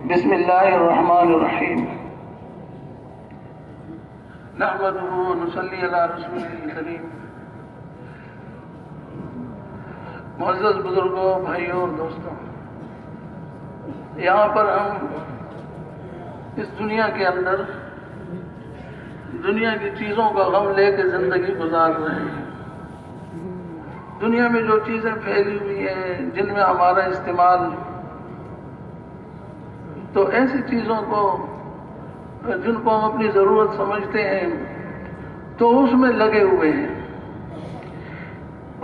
بسم اللہ الرحمن الرحیم نحمده ونصلی علی رسولہ الکریم۔ معزز بزرگوں، بھائیوں اور دوستوں، یہاں پر ہم اس دنیا کے اندر دنیا کی چیزوں کا غم لے کے زندگی گزار رہے ہیں۔ دنیا میں جو چیزیں پھیلی ہوئی ہیں جن میں ہمارا استعمال، تو ایسی چیزوں کو جن کو ہم اپنی ضرورت سمجھتے ہیں تو اس میں لگے ہوئے ہیں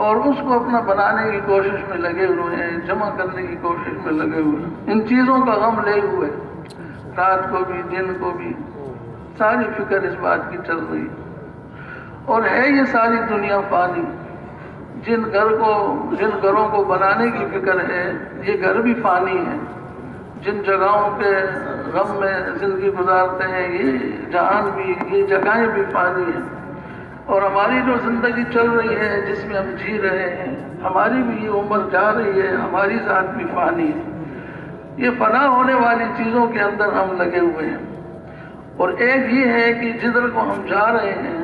اور اس کو اپنا بنانے کی کوشش میں لگے ہوئے ہیں، جمع کرنے کی کوشش میں لگے ہوئے ہیں، ان چیزوں کا غم لے ہوئے رات کو بھی دن کو بھی ساری فکر اس بات کی چل رہی اور ہے یہ ساری دنیا فانی۔ جن گھروں کو بنانے کی فکر ہے یہ گھر بھی فانی ہے، جن جگہوں کے غم میں زندگی گزارتے ہیں یہ جہان بھی، یہ جگہیں بھی فانی ہیں، اور ہماری جو زندگی چل رہی ہے جس میں ہم جی رہے ہیں، ہماری بھی یہ عمر جا رہی ہے، ہماری ذات بھی فانی ہے۔ یہ فنا ہونے والی چیزوں کے اندر ہم لگے ہوئے ہیں، اور ایک یہ ہے کہ جدھر کو ہم جا رہے ہیں،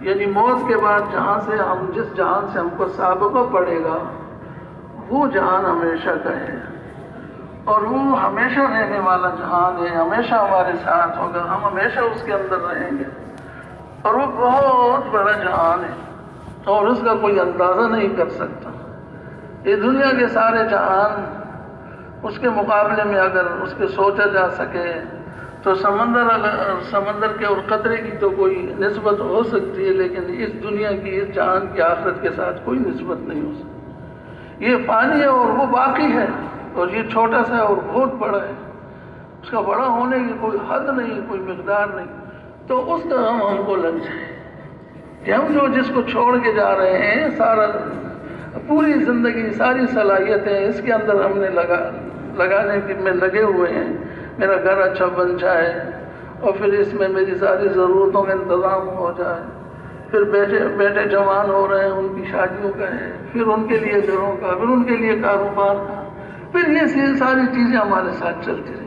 یعنی موت کے بعد جس جہان سے ہم کو سابقہ پڑے گا وہ جہان ہمیشہ کا ہے، اور وہ ہمیشہ رہنے والا جہان ہے، ہمیشہ ہمارے ساتھ ہوگا، ہم ہمیشہ اس کے اندر رہیں گے، اور وہ بہت بڑا جہان ہے اور اس کا کوئی اندازہ نہیں کر سکتا۔ یہ دنیا کے سارے جہان اس کے مقابلے میں اگر اس کے سوچا جا سکے تو سمندر کے اور قطرے کی تو کوئی نسبت ہو سکتی ہے، لیکن اس دنیا کی، اس جہان کی آخرت کے ساتھ کوئی نسبت نہیں ہو سکتی۔ یہ فانی ہے اور وہ باقی ہے، اور یہ چھوٹا سا اور بہت بڑا ہے، اس کا بڑا ہونے کی کوئی حد نہیں، کوئی مقدار نہیں۔ تو اس کا ہم کو لگ جائے کہ ہم جس کو چھوڑ کے جا رہے ہیں، سارا پوری زندگی، ساری صلاحیتیں اس کے اندر ہم نے لگانے میں لگے ہوئے ہیں، میرا گھر اچھا بن جائے اور پھر اس میں میری ساری ضرورتوں کا انتظام ہو جائے، پھر بیٹے جوان ہو رہے ہیں، ان کی شادیوں کا ہے، پھر ان کے لیے گھروں کا، پھر ان کے لیے کاروبار کا، پھر یہ ساری چیزیں ہمارے ساتھ چلتی رہتی،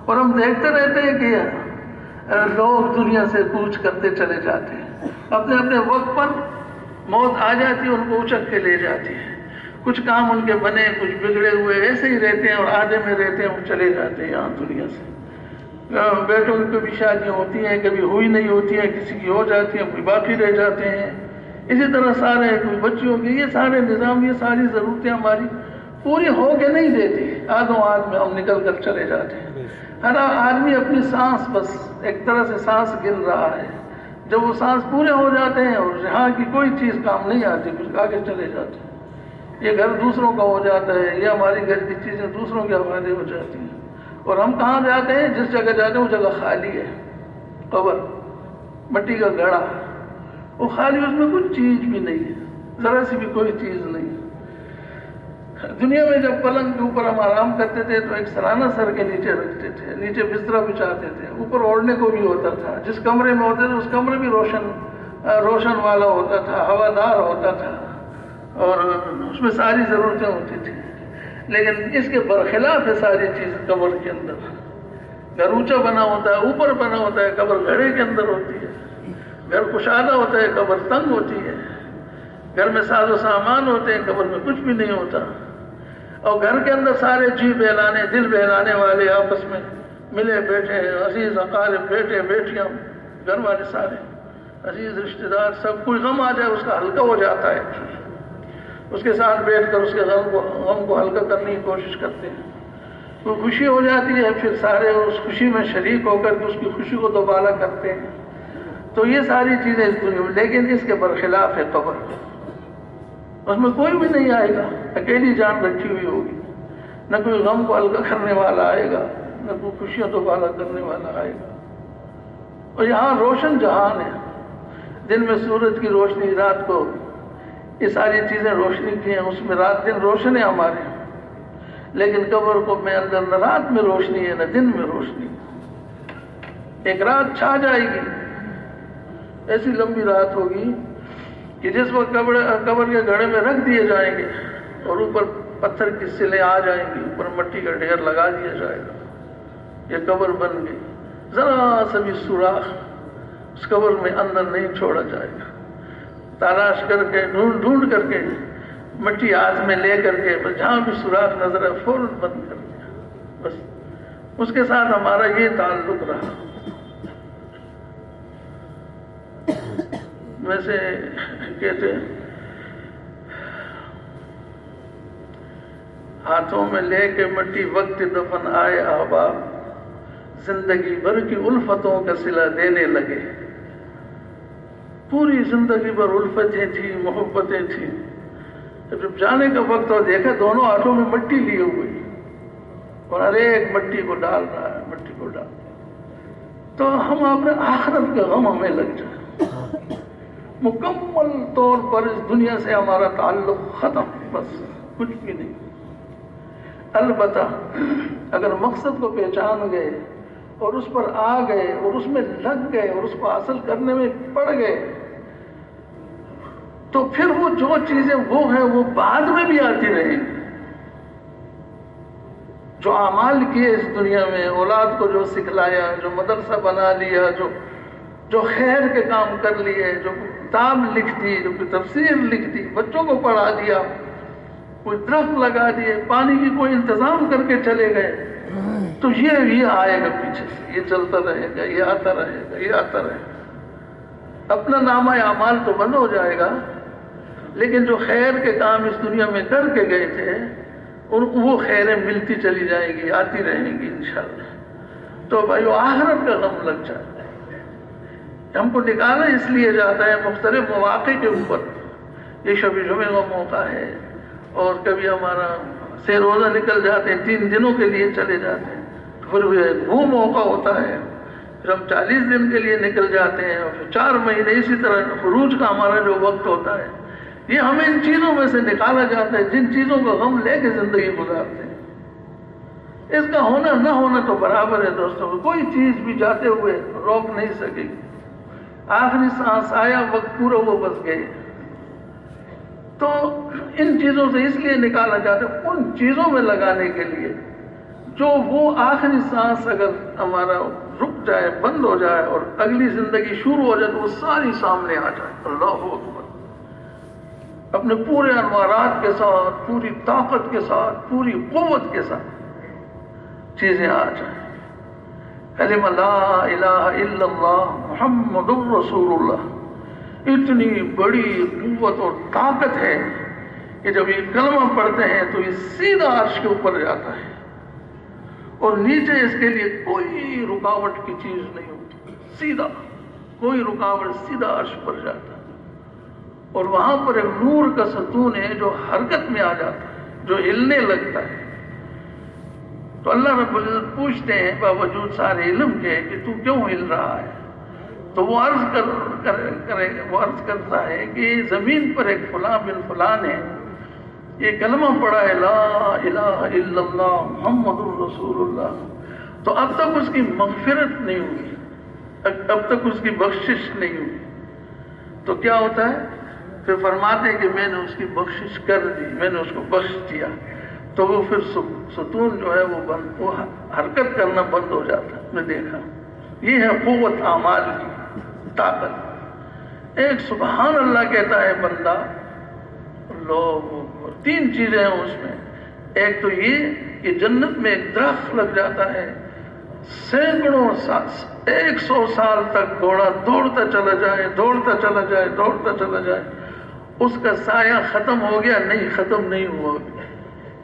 اور ہم دیکھتے رہتے ہیں کہ لوگ دنیا سے کوچ کرتے چلے جاتے ہیں، اپنے اپنے وقت پر موت آ جاتی ہے، ان کو اچک کے لے جاتی ہے۔ کچھ کام ان کے بنے، کچھ بگڑے ہوئے ایسے ہی رہتے ہیں، اور آدھے میں رہتے ہیں، وہ چلے جاتے ہیں یہاں دنیا سے۔ بیٹوں کی کبھی شادیاں ہوتی ہیں، کبھی ہوئی نہیں ہوتی ہیں، کسی کی ہو جاتی ہیں، کوئی باقی رہ جاتے ہیں، اسی طرح سارے کوئی بچیوں کی، یہ سارے نظام، یہ ساری ضرورتیں ہماری پوری ہو کے نہیں دیتی، آدھوں میں ہم نکل کر چلے جاتے ہیں۔ ہر آدمی اپنی سانس، بس ایک طرح سے سانس گن رہا ہے، جب وہ سانس پورے ہو جاتے ہیں اور یہاں کی کوئی چیز کام نہیں آتی، کچھ آگے چلے جاتے ہیں۔ یہ گھر دوسروں کا ہو جاتا ہے، یہ ہماری گھر کی چیزیں دوسروں کے حوالے ہو جاتی ہیں، اور ہم کہاں جاتے ہیں؟ جس جگہ جاتے ہیں وہ جگہ خالی ہے، قبر، مٹی کا گڑھا، وہ خالی، اس میں کچھ چیز بھی نہیں ہے، ذرا سی بھی کوئی چیز نہیں ہے۔ دنیا میں جب پلنگ کے اوپر ہم آرام کرتے تھے تو ایک سرانہ سر کے نیچے رکھتے تھے، نیچے بستر بچھاتے تھے، اوپر اوڑھنے کو بھی ہوتا تھا، جس کمرے میں ہوتے تھے اس کمرے بھی روشن والا ہوتا تھا، ہوادار ہوتا تھا، اور اس میں ساری ضرورتیں ہوتی تھیں۔ لیکن اس کے برخلاف ہے ساری چیز قبر کے اندر۔ گھر اونچا بنا ہوتا ہے، اوپر بنا ہوتا ہے، قبر گھڑے کے اندر ہوتی ہے۔ گھر کشادہ ہوتا ہے، قبر تنگ ہوتی ہے۔ گھر میں ساز و سامان ہوتے ہیں، قبر میں کچھ بھی نہیں ہوتا۔ اور گھر کے اندر سارے جی بہلانے، دل بہلانے والے آپس میں ملے بیٹھے، عزیز اقارب، بیٹے بیٹیاں، گھر والے سارے عزیز رشتہ دار، سب کوئی غم آ جائے اس کا ہلکا ہو جاتا ہے، اس کے ساتھ بیٹھ کر اس کے غم کو ہلکا کرنے کی کوشش کرتے ہیں۔ کوئی خوشی ہو جاتی ہے، پھر سارے اس خوشی میں شریک ہو کر کے اس کی خوشی کو دوبالا کرتے ہیں۔ تو یہ ساری چیزیں اس دنیا میں، لیکن اس کے برخلاف ہے قبر، اس میں کوئی بھی نہیں آئے گا، اکیلی جان رکھی ہوئی ہوگی، نہ کوئی غم کو ہلکا کرنے والا آئے گا، نہ کوئی خوشیوں دوبالا کرنے والا آئے گا۔ اور یہاں روشن جہان ہے، دن میں سورج کی روشنی، رات کو یہ ساری چیزیں روشنی کی ہیں، اس میں رات دن روشن ہے ہمارے، لیکن قبر کو میں اندر نہ رات میں روشنی ہے نہ دن میں روشنی۔ ایک رات چھا جائے گی، ایسی لمبی رات ہوگی کہ جس وقت قبر کے گھڑے میں رکھ دیے جائیں گے اور اوپر پتھر کی سلیں آ جائیں گی، اوپر مٹی کا ڈھیر لگا دیا جائے گا، یہ قبر بن گئی، ذرا سا بھی سوراخ اس قبر میں اندر نہیں چھوڑا جائے گا، تلاش کر کے ڈھونڈ کر کے مٹی ہاتھ میں لے کر کے بس جہاں بھی سوراخ نظر ہے فوراً بند کر دیا، بس اس کے ساتھ ہمارا یہ تعلق رہا۔ ویسے کہتے ہاتھوں میں لے کے مٹی وقت دفن آئے احباب، زندگی بھر کی الفتوں کا صلہ دینے لگے۔ پوری زندگی بھر الفتیں تھیں، محبتیں تھیں، جب جانے کا وقت ہو دیکھا دونوں ہاتھوں میں مٹی لیے ہوئی اور ہر ایک مٹی کو ڈال رہا ہے، مٹی کو ڈال رہا ہے، تو ہم اپنے آخرت کا غم ہمیں لگ جائے، مکمل طور پر اس دنیا سے ہمارا تعلق ختم، بس کچھ بھی نہیں۔ البتہ اگر مقصد کو پہچان گئے اور اس پر آ گئے اور اس میں لگ گئے اور اس کو حاصل کرنے میں پڑ گئے تو پھر وہ جو چیزیں وہ ہیں وہ بعد میں بھی آتی رہیں گی۔ جو اعمال کیے اس دنیا میں، اولاد کو جو سکھلایا، جو مدرسہ بنا لیا، جو خیر کے کام کر لیے، جو کتاب لکھ دی، جو تفسیر لکھ دی، بچوں کو پڑھا دیا، کوئی درخت لگا دیے، پانی کی کوئی انتظام کر کے چلے گئے، تو یہ آئے گا پیچھے سے، یہ چلتا رہے گا، یہ آتا رہے گا، یہ آتا رہے گا۔ اپنا نامہ اعمال تو بند ہو جائے گا، لیکن جو خیر کے کام اس دنیا میں کر کے گئے تھے اور وہ خیریں ملتی چلی جائیں گی، آتی رہیں گی انشاءاللہ۔ تو بھائیو آخرت کا غم لگ جاتا ہے، ہم کو نکالا اس لیے جاتا ہے مختلف مواقع کے اوپر۔ یہ شب جمعہ کا موقع ہے اور کبھی ہمارا سے روزہ نکل جاتے ہیں، 3 دنوں کے لیے چلے جاتے ہیں، تو پھر وہ موقع ہوتا ہے، پھر ہم 40 دن کے لیے نکل جاتے ہیں اور پھر 4 مہینے اسی طرح خروج کا ہمارا جو وقت ہوتا ہے، یہ ہمیں ان چیزوں میں سے نکالا جاتا ہے جن چیزوں کا غم لے کے زندگی گزارتے ہیں۔ اس کا ہونا نہ ہونا تو برابر ہے دوستوں، کوئی چیز بھی جاتے ہوئے روک نہیں سکے گی، آخری سانس آیا وقت پورا وہ بس گئے۔ تو ان چیزوں سے اس لیے نکالا جاتا ہے ان چیزوں میں لگانے کے لیے جو وہ آخری سانس اگر ہمارا رک جائے، بند ہو جائے اور اگلی زندگی شروع ہو جائے تو وہ ساری سامنے آ جائے۔ اللہ اکبر، اپنے پورے انوارات کے ساتھ، پوری طاقت کے ساتھ، پوری قوت کے ساتھ چیزیں آ جائیں۔ کلمہ لا الہ الا اللہ محمد الرسول اللہ، اتنی بڑی قوت اور طاقت ہے کہ جب یہ کلمہ پڑھتے ہیں تو یہ سیدھا عرش کے اوپر جاتا ہے اور نیچے اس کے لیے کوئی رکاوٹ کی چیز نہیں ہوتی، سیدھا کوئی رکاوٹ، سیدھا عرش پر جاتا ہے۔ اور وہاں پر ایک نور کا ستون ہے جو حرکت میں آ جاتا ہے، جو ہلنے لگتا ہے۔ تو اللہ رب العزت پوچھتے ہیں باوجود سارے علم کے کہ تو کیوں ہل رہا ہے؟ تو وہ عرض کرتا ہے کہ زمین پر ایک فلاں بن فلان ہے، یہ کلمہ پڑھا ہے لا الہ الا اللہ محمد الرسول اللہ، تو اب تک اس کی مغفرت نہیں ہوئی، اب تک اس کی بخشش نہیں ہوئی۔ تو کیا ہوتا ہے؟ پھر فرماتے ہیں کہ میں نے اس کی بخشش کر دی، میں نے اس کو بخش دیا، تو وہ پھر ستون جو ہے وہ حرکت کرنا بند ہو جاتا ہے۔ میں دیکھا یہ ہے قوت اعمال کی طاقت۔ ایک سبحان اللہ کہتا ہے بندہ، لوگ 3 چیزیں ہیں اس میں۔ ایک تو یہ کہ جنت میں ایک درخت لگ جاتا ہے، سینکڑوں 100 سال تک گھوڑا دوڑتا چلا جائے، دوڑتا چلا جائے، دوڑتا چلا جائے، اس کا سایہ ختم ہو گیا نہیں، ختم نہیں ہوا۔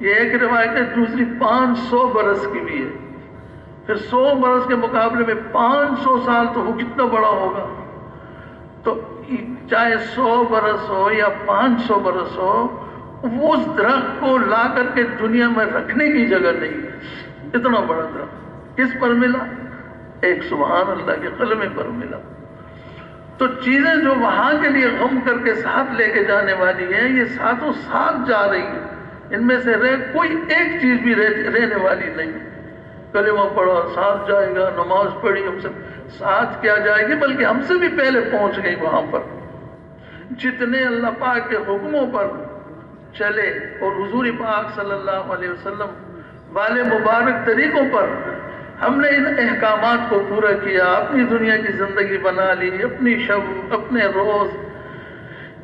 یہ ایک روایت ہے، دوسری 500 برس کی بھی ہے، پھر 100 برس کے مقابلے میں 500 سال تو وہ کتنا بڑا ہوگا۔ تو چاہے 100 برس ہو یا 500 برس ہو، وہ اس درخت کو لا کر کے دنیا میں رکھنے کی جگہ نہیں ہے، اتنا بڑا درخت۔ کس پر ملا؟ ایک سبحان اللہ کے کلمے پر ملا۔ تو چیزیں جو وہاں کے لیے غم کر کے ساتھ لے کے جانے والی ہیں، یہ ساتھوں ساتھ جا رہی ہیں، ان میں سے کوئی ایک چیز بھی رہنے والی نہیں۔ کلمہ پڑھا ساتھ جائے گا، نماز پڑھی ہم سے ساتھ کیا جائے گی، بلکہ ہم سے بھی پہلے پہنچ گئی وہاں پر۔ جتنے اللہ پاک کے حکموں پر چلے اور حضور پاک صلی اللہ علیہ وسلم والے مبارک طریقوں پر ہم نے ان احکامات کو پورا کیا، اپنی دنیا کی زندگی بنا لی، اپنی شب، اپنے روز،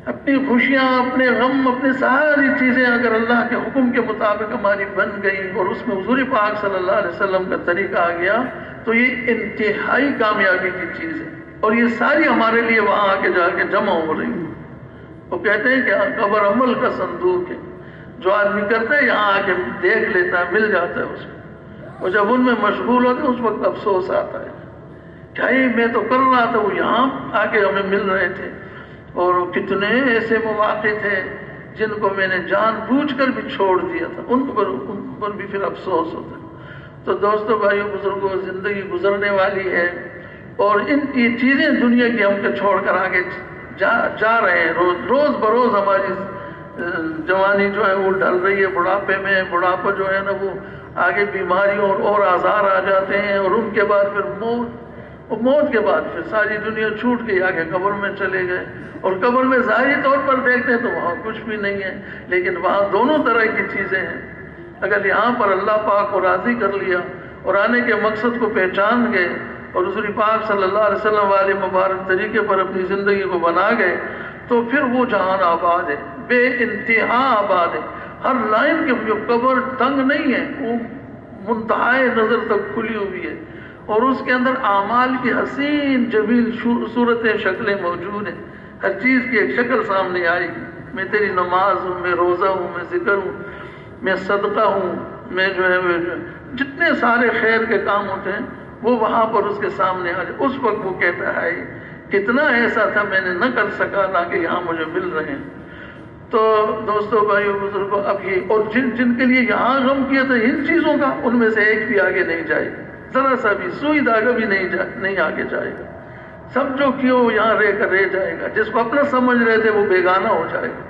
اپنی خوشیاں، اپنے غم، اپنی ساری چیزیں اگر اللہ کے حکم کے مطابق ہماری بن گئی اور اس میں حضور پاک صلی اللہ علیہ وسلم کا طریقہ آ گیا تو یہ انتہائی کامیابی کی چیز ہے، اور یہ ساری ہمارے لیے وہاں آ کے جا کے جمع ہو رہی ہیں۔ وہ کہتے ہیں کہ قبر عمل کا صندوق ہے، جو آدمی کرتا ہے یہاں آ کے دیکھ لیتا ہے، مل جاتا ہے اس کو، اور جب ان میں مشغول ہوتے ہیں اس وقت افسوس آتا ہے کہ میں تو کر رہا تھا، وہ یہاں آ کے ہمیں مل رہے تھے، اور کتنے ایسے مواقع تھے جن کو میں نے جان بوجھ کر بھی چھوڑ دیا تھا، ان پر بھی پھر افسوس ہوتا ہے۔ تو دوستو، بھائیو، بزرگوں، زندگی گزرنے والی ہے، اور یہ چیزیں دنیا کی ہم کو چھوڑ کر آگے جا رہے ہیں، روز بروز ہماری جوانی جو ہے وہ ڈل رہی ہے بڑھاپے میں، بڑھاپا جو ہے نا وہ آگے بیماریوں اور آزار آ جاتے ہیں، اور ان کے بعد پھر موت کے بعد پھر ساری دنیا چھوٹ گئی، آگے قبر میں چلے گئے، اور قبر میں ظاہری طور پر دیکھتے ہیں تو وہاں کچھ بھی نہیں ہے، لیکن وہاں دونوں طرح کی چیزیں ہیں۔ اگر یہاں پر اللہ پاک کو راضی کر لیا اور آنے کے مقصد کو پہچان گئے اور حضور پاک صلی اللہ علیہ وسلم والے مبارک طریقے پر اپنی زندگی کو بنا گئے تو پھر وہ جہان آباد ہے، بے انتہا آباد ہے۔ ہر لائن کی جو قبر تنگ نہیں ہے، وہ منتہائے نظر تک کھلی ہوئی ہے، اور اس کے اندر اعمال کی حسین جمیل صورتیں، شکلیں موجود ہیں، ہر چیز کی ایک شکل سامنے آئے گی۔ میں تیری نماز ہوں، میں روزہ ہوں، میں ذکر ہوں، میں صدقہ ہوں، میں جو ہے جتنے سارے خیر کے کام ہوتے ہیں وہ وہاں پر اس کے سامنے آ جائے۔ اس وقت وہ کہتا ہے کتنا ایسا تھا میں نے نہ کر سکا، نہ کہ یہاں مجھے مل رہے ہیں۔ تو دوستو، بھائیو، بزرگوں، اب یہ اور جن کے لیے یہاں غم کیا تھا ان چیزوں کا، ان میں سے ایک بھی آگے نہیں جائے گا، ذرا سا بھی سوئی دھاگا بھی نہیں آگے جائے گا۔ سب جو کیوں یہاں رہ جائے گا، جس کو اپنا سمجھ رہے تھے وہ بیگانہ ہو جائے گا،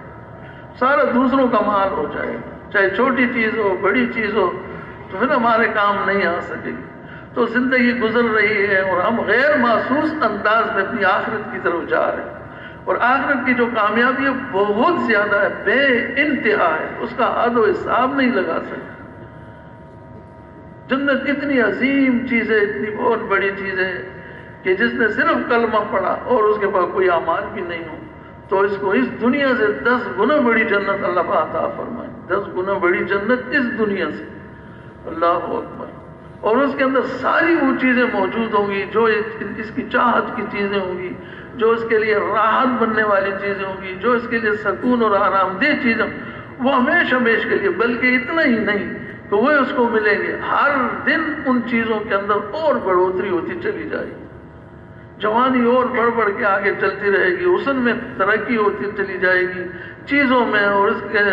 سارا دوسروں کا مال ہو جائے گا، چاہے چھوٹی چیز ہو بڑی چیز ہو، تو پھر ہمارے کام نہیں آ سکے گی۔ تو زندگی گزر رہی ہے اور ہم غیر محسوس انداز میں اپنی آخرت کی طرف جا رہے ہیں، اور آخرت کی جو کامیابی ہے بہت زیادہ ہے، بے انتہا ہے، اس کا حد و حساب نہیں لگا سکتے۔ جنت اتنی عظیم چیز ہے، اتنی بہت بڑی چیز ہے کہ جس نے صرف کلمہ پڑھا اور اس کے پاس کوئی اعمال بھی نہیں ہو تو اس کو اس دنیا سے 10 گنا بڑی جنت اللہ عطا فرمائے، 10 گنا بڑی جنت اس دنیا سے، اللہ اکبر۔ اور اس کے اندر ساری وہ چیزیں موجود ہوں گی جو اس کی چاہت کی چیزیں ہوں گی، جو اس کے لیے راحت بننے والی چیزیں ہوں گی، جو اس کے لیے سکون اور آرام دہ چیزیں، وہ ہمیشہ کے لیے، بلکہ اتنا ہی نہیں تو وہ اس کو ملیں گے۔ ہر دن ان چیزوں کے اندر اور بڑھوتری ہوتی چلی جائے گی، جوانی اور بڑھ کے آگے چلتی رہے گی، حسن میں ترقی ہوتی چلی جائے گی، چیزوں میں اور اس کے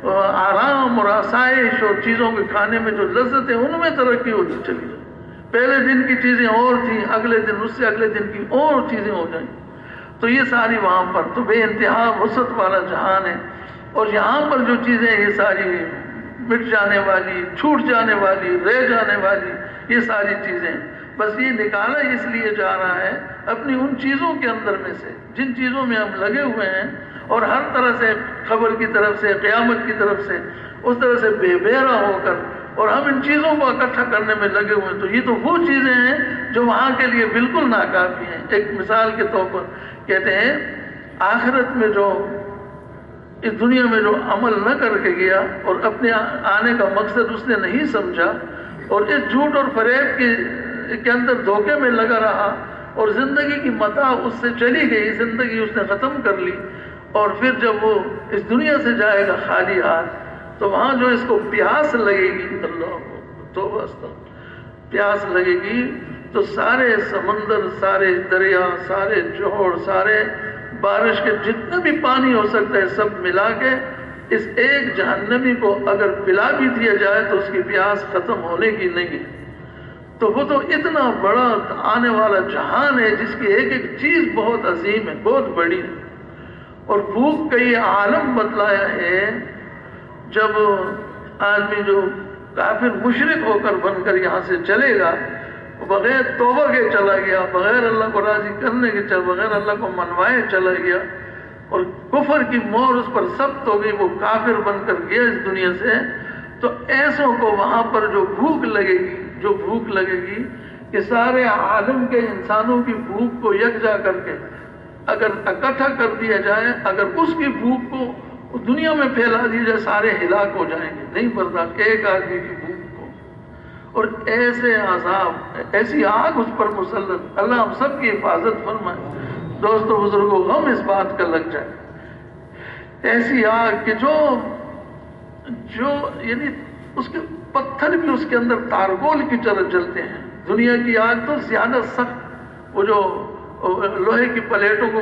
آرام اور آسائش اور چیزوں کے کھانے میں جو لذت ہے ان میں ترقی ہوتی چلی جائے۔ پہلے دن کی چیزیں اور تھیں، اگلے دن اس سے اگلے دن کی اور چیزیں ہو جائیں، تو یہ ساری وہاں پر تو بے انتہا وسعت والا جہان ہے، اور یہاں پر جو چیزیں یہ ساری مٹ جانے والی، چھوٹ جانے والی، رہ جانے والی، یہ ساری چیزیں بس یہ نکالا اس لیے جا رہا ہے اپنی ان چیزوں کے اندر میں سے جن چیزوں میں ہم لگے ہوئے ہیں، اور ہر طرح سے خبر کی طرف سے، قیامت کی طرف سے اس طرح سے بے بہرا ہو کر اور ہم ان چیزوں کو اکٹھا کرنے میں لگے ہوئے ہیں، تو یہ تو وہ چیزیں ہیں جو وہاں کے لیے بالکل ناکافی ہیں۔ ایک مثال کے طور پر کہتے ہیں آخرت میں جو اس دنیا میں جو عمل نہ کر کے گیا اور اپنے آنے کا مقصد اس نے نہیں سمجھا اور اس جھوٹ اور فریب کے اندر دھوکے میں لگا رہا اور زندگی کی متاع اس سے چلی گئی، زندگی اس نے ختم کر لی، اور پھر جب وہ اس دنیا سے جائے گا خالی ہاتھ تو وہاں جو اس کو پیاس لگے گی، اللہ توبہ استغفر، پیاس لگے گی تو سارے سمندر، سارے دریا، سارے جوہر، سارے بارش کے جتنا بھی پانی ہو سکتا ہے سب ملا کے اس ایک جہنمی کو اگر پلا بھی دیا جائے تو اس کی پیاس ختم ہونے کی نہیں ہے۔ تو وہ تو اتنا بڑا آنے والا جہان ہے جس کی ایک ایک چیز بہت عظیم ہے، بہت بڑی ہے، اور بھوک کا یہ عالم بتلایا ہے۔ جب آدمی جو کافر مشرک ہو کر بن کر یہاں سے چلے گا، بغیر توبہ کے چلا گیا، بغیر اللہ کو راضی کرنے کے چلا، بغیر اللہ کو منوائے چلا گیا، اور کفر کی مہر اس پر سخت ہو گئی، وہ کافر بن کر گیا اس دنیا سے، تو ایسوں کو وہاں پر جو بھوک لگے گی کہ سارے عالم کے انسانوں کی بھوک کو یکجا کر کے اگر اکٹھا کر دیا جائے، اگر اس کی بھوک کو دنیا میں پھیلا دیا جائے، سارے ہلاک ہو جائیں گے، نہیں برداشت ایک آدمی کی بھوک کو، اور ایسے عذاب، ایسی آگ اس پر مسلط۔ اللہ ہم سب کی حفاظت فرمائے۔ دوستو بزرگوں، ہم اس بات کا لگ جائے، ایسی آگ کہ جو یعنی اس کے پتھر بھی اس کے اندر تارگول کی طرح جلتے ہیں۔ دنیا کی آگ تو زیادہ سخت، وہ جو لوہے کی پلیٹوں کو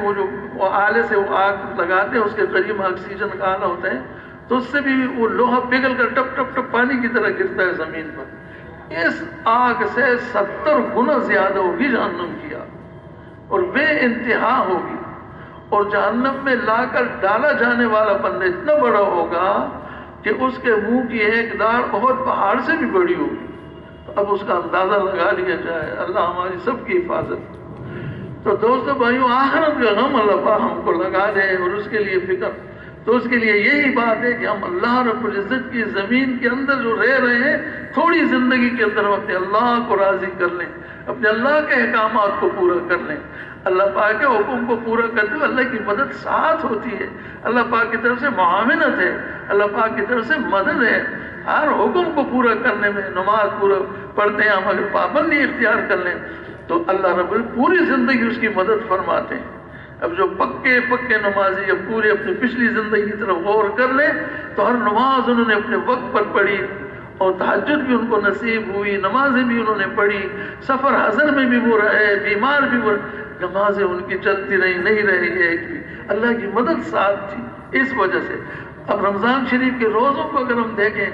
وہ آلے سے وہ آگ لگاتے ہیں، اس کے قریب آکسیجن کا آلہ ہوتا ہے، تو اس سے بھی وہ لوہا پگھل کر ٹپ ٹپ ٹپ پانی کی طرح گرتا ہے زمین پر۔ اس آگ سے 70 گنا زیادہ ہوگی جہنم کی آگ، اور بے انتہا ہوگی، اور جہنم میں لا کر ڈالا جانے والا بندہ اتنا بڑا ہوگا کہ اس کے منہ کی ایک داڑ بہت پہاڑ سے بھی بڑی ہوگی۔ تو اب اس کا اندازہ لگا لیا جائے۔ اللہ ہماری سب کی حفاظت۔ تو دوستو بھائیو، آخرت کا غم اللہ پاک ہم کو لگا دے اور اس کے لیے فکر، تو اس کے لیے یہی بات ہے کہ ہم اللہ رب العزت کی زمین کے اندر جو رہ رہے ہیں، تھوڑی زندگی کے اندر ہم اپنے اللہ کو راضی کر لیں، اپنے اللہ کے احکامات کو پورا کر لیں۔ اللہ پاک کے حکم کو پورا کرتے ہوئے اللہ کی مدد ساتھ ہوتی ہے، اللہ پاک کی طرف سے معاونت ہے، اللہ پاک کی طرف سے مدد ہے۔ ہر حکم کو پورا کرنے میں، نماز پورا پڑھتے ہیں ہم، اگر پابندی اختیار کر لیں تو اللہ رب پوری زندگی اس کی مدد فرماتے ہیں۔ اب جو پکے نمازی اب پورے اپنی پچھلی زندگی کی طرف غور کر لیں تو ہر نماز انہوں نے اپنے وقت پر پڑھی، اور تہجد بھی ان کو نصیب ہوئی، نمازیں بھی انہوں نے پڑھی، سفر حضر میں بھی وہ رہے، بیمار بھی وہ، نمازیں ان کی چلتی رہی، نہیں رہی ایک بھی، اللہ کی مدد ساتھ تھی اس وجہ سے۔ اب رمضان شریف کے روزوں کو اگر ہم دیکھیں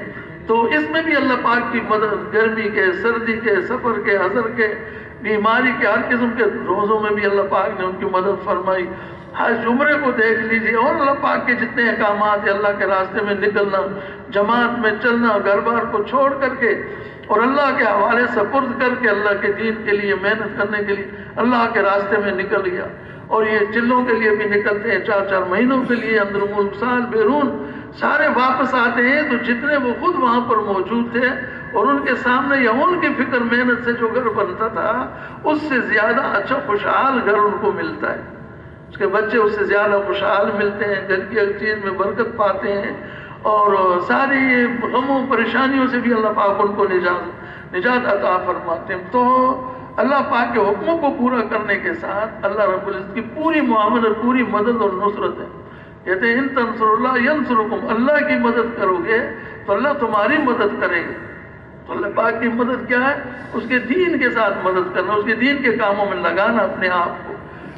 تو اس میں بھی اللہ پاک کی مدد، گرمی کے، سردی کے، سفر کے، حضر کے، بیماری کے، ہر قسم کے روزوں میں بھی اللہ پاک نے ان کی مدد فرمائی۔ حج عمرے کو دیکھ لیجئے، اور اللہ پاک کے جتنے احکامات ہیں، اللہ کے راستے میں نکلنا، جماعت میں چلنا، گھر بار کو چھوڑ کر کے اور اللہ کے حوالے سپرد کر کے اللہ کے دین کے لیے محنت کرنے کے لیے اللہ کے راستے میں نکل گیا۔ اور یہ چلوں کے لیے بھی نکلتے ہیں، 4 مہینوں کے لیے، اندر ملک، سال بیرون، سارے واپس آتے ہیں تو جتنے وہ خود وہاں پر موجود تھے اور ان کے سامنے یا ان کی فکر محنت سے جو گھر بنتا تھا، اس سے زیادہ اچھا خوشحال گھر ان کو ملتا ہے، اس کے بچے اس سے زیادہ خوشحال ملتے ہیں، گھر کی ہر چیز میں برکت پاتے ہیں، اور ساری غموں پریشانیوں سے بھی اللہ پاک ان کو نجات عطا فرماتے ہیں۔ تو اللہ پاک کے حکموں کو پورا کرنے کے ساتھ اللہ رب العزت کی پوری معاونت، پوری مدد اور نصرت ہے۔ کہتے ہیں ان تنصر اللہ ینصرکم، اللہ کی مدد کرو گے تو اللہ تمہاری مدد کرے گا۔ تو اللہ پاک کی مدد کیا ہے؟ اس کے دین کے ساتھ مدد کرنا، اس کے دین کے کاموں میں لگانا اپنے آپ کو،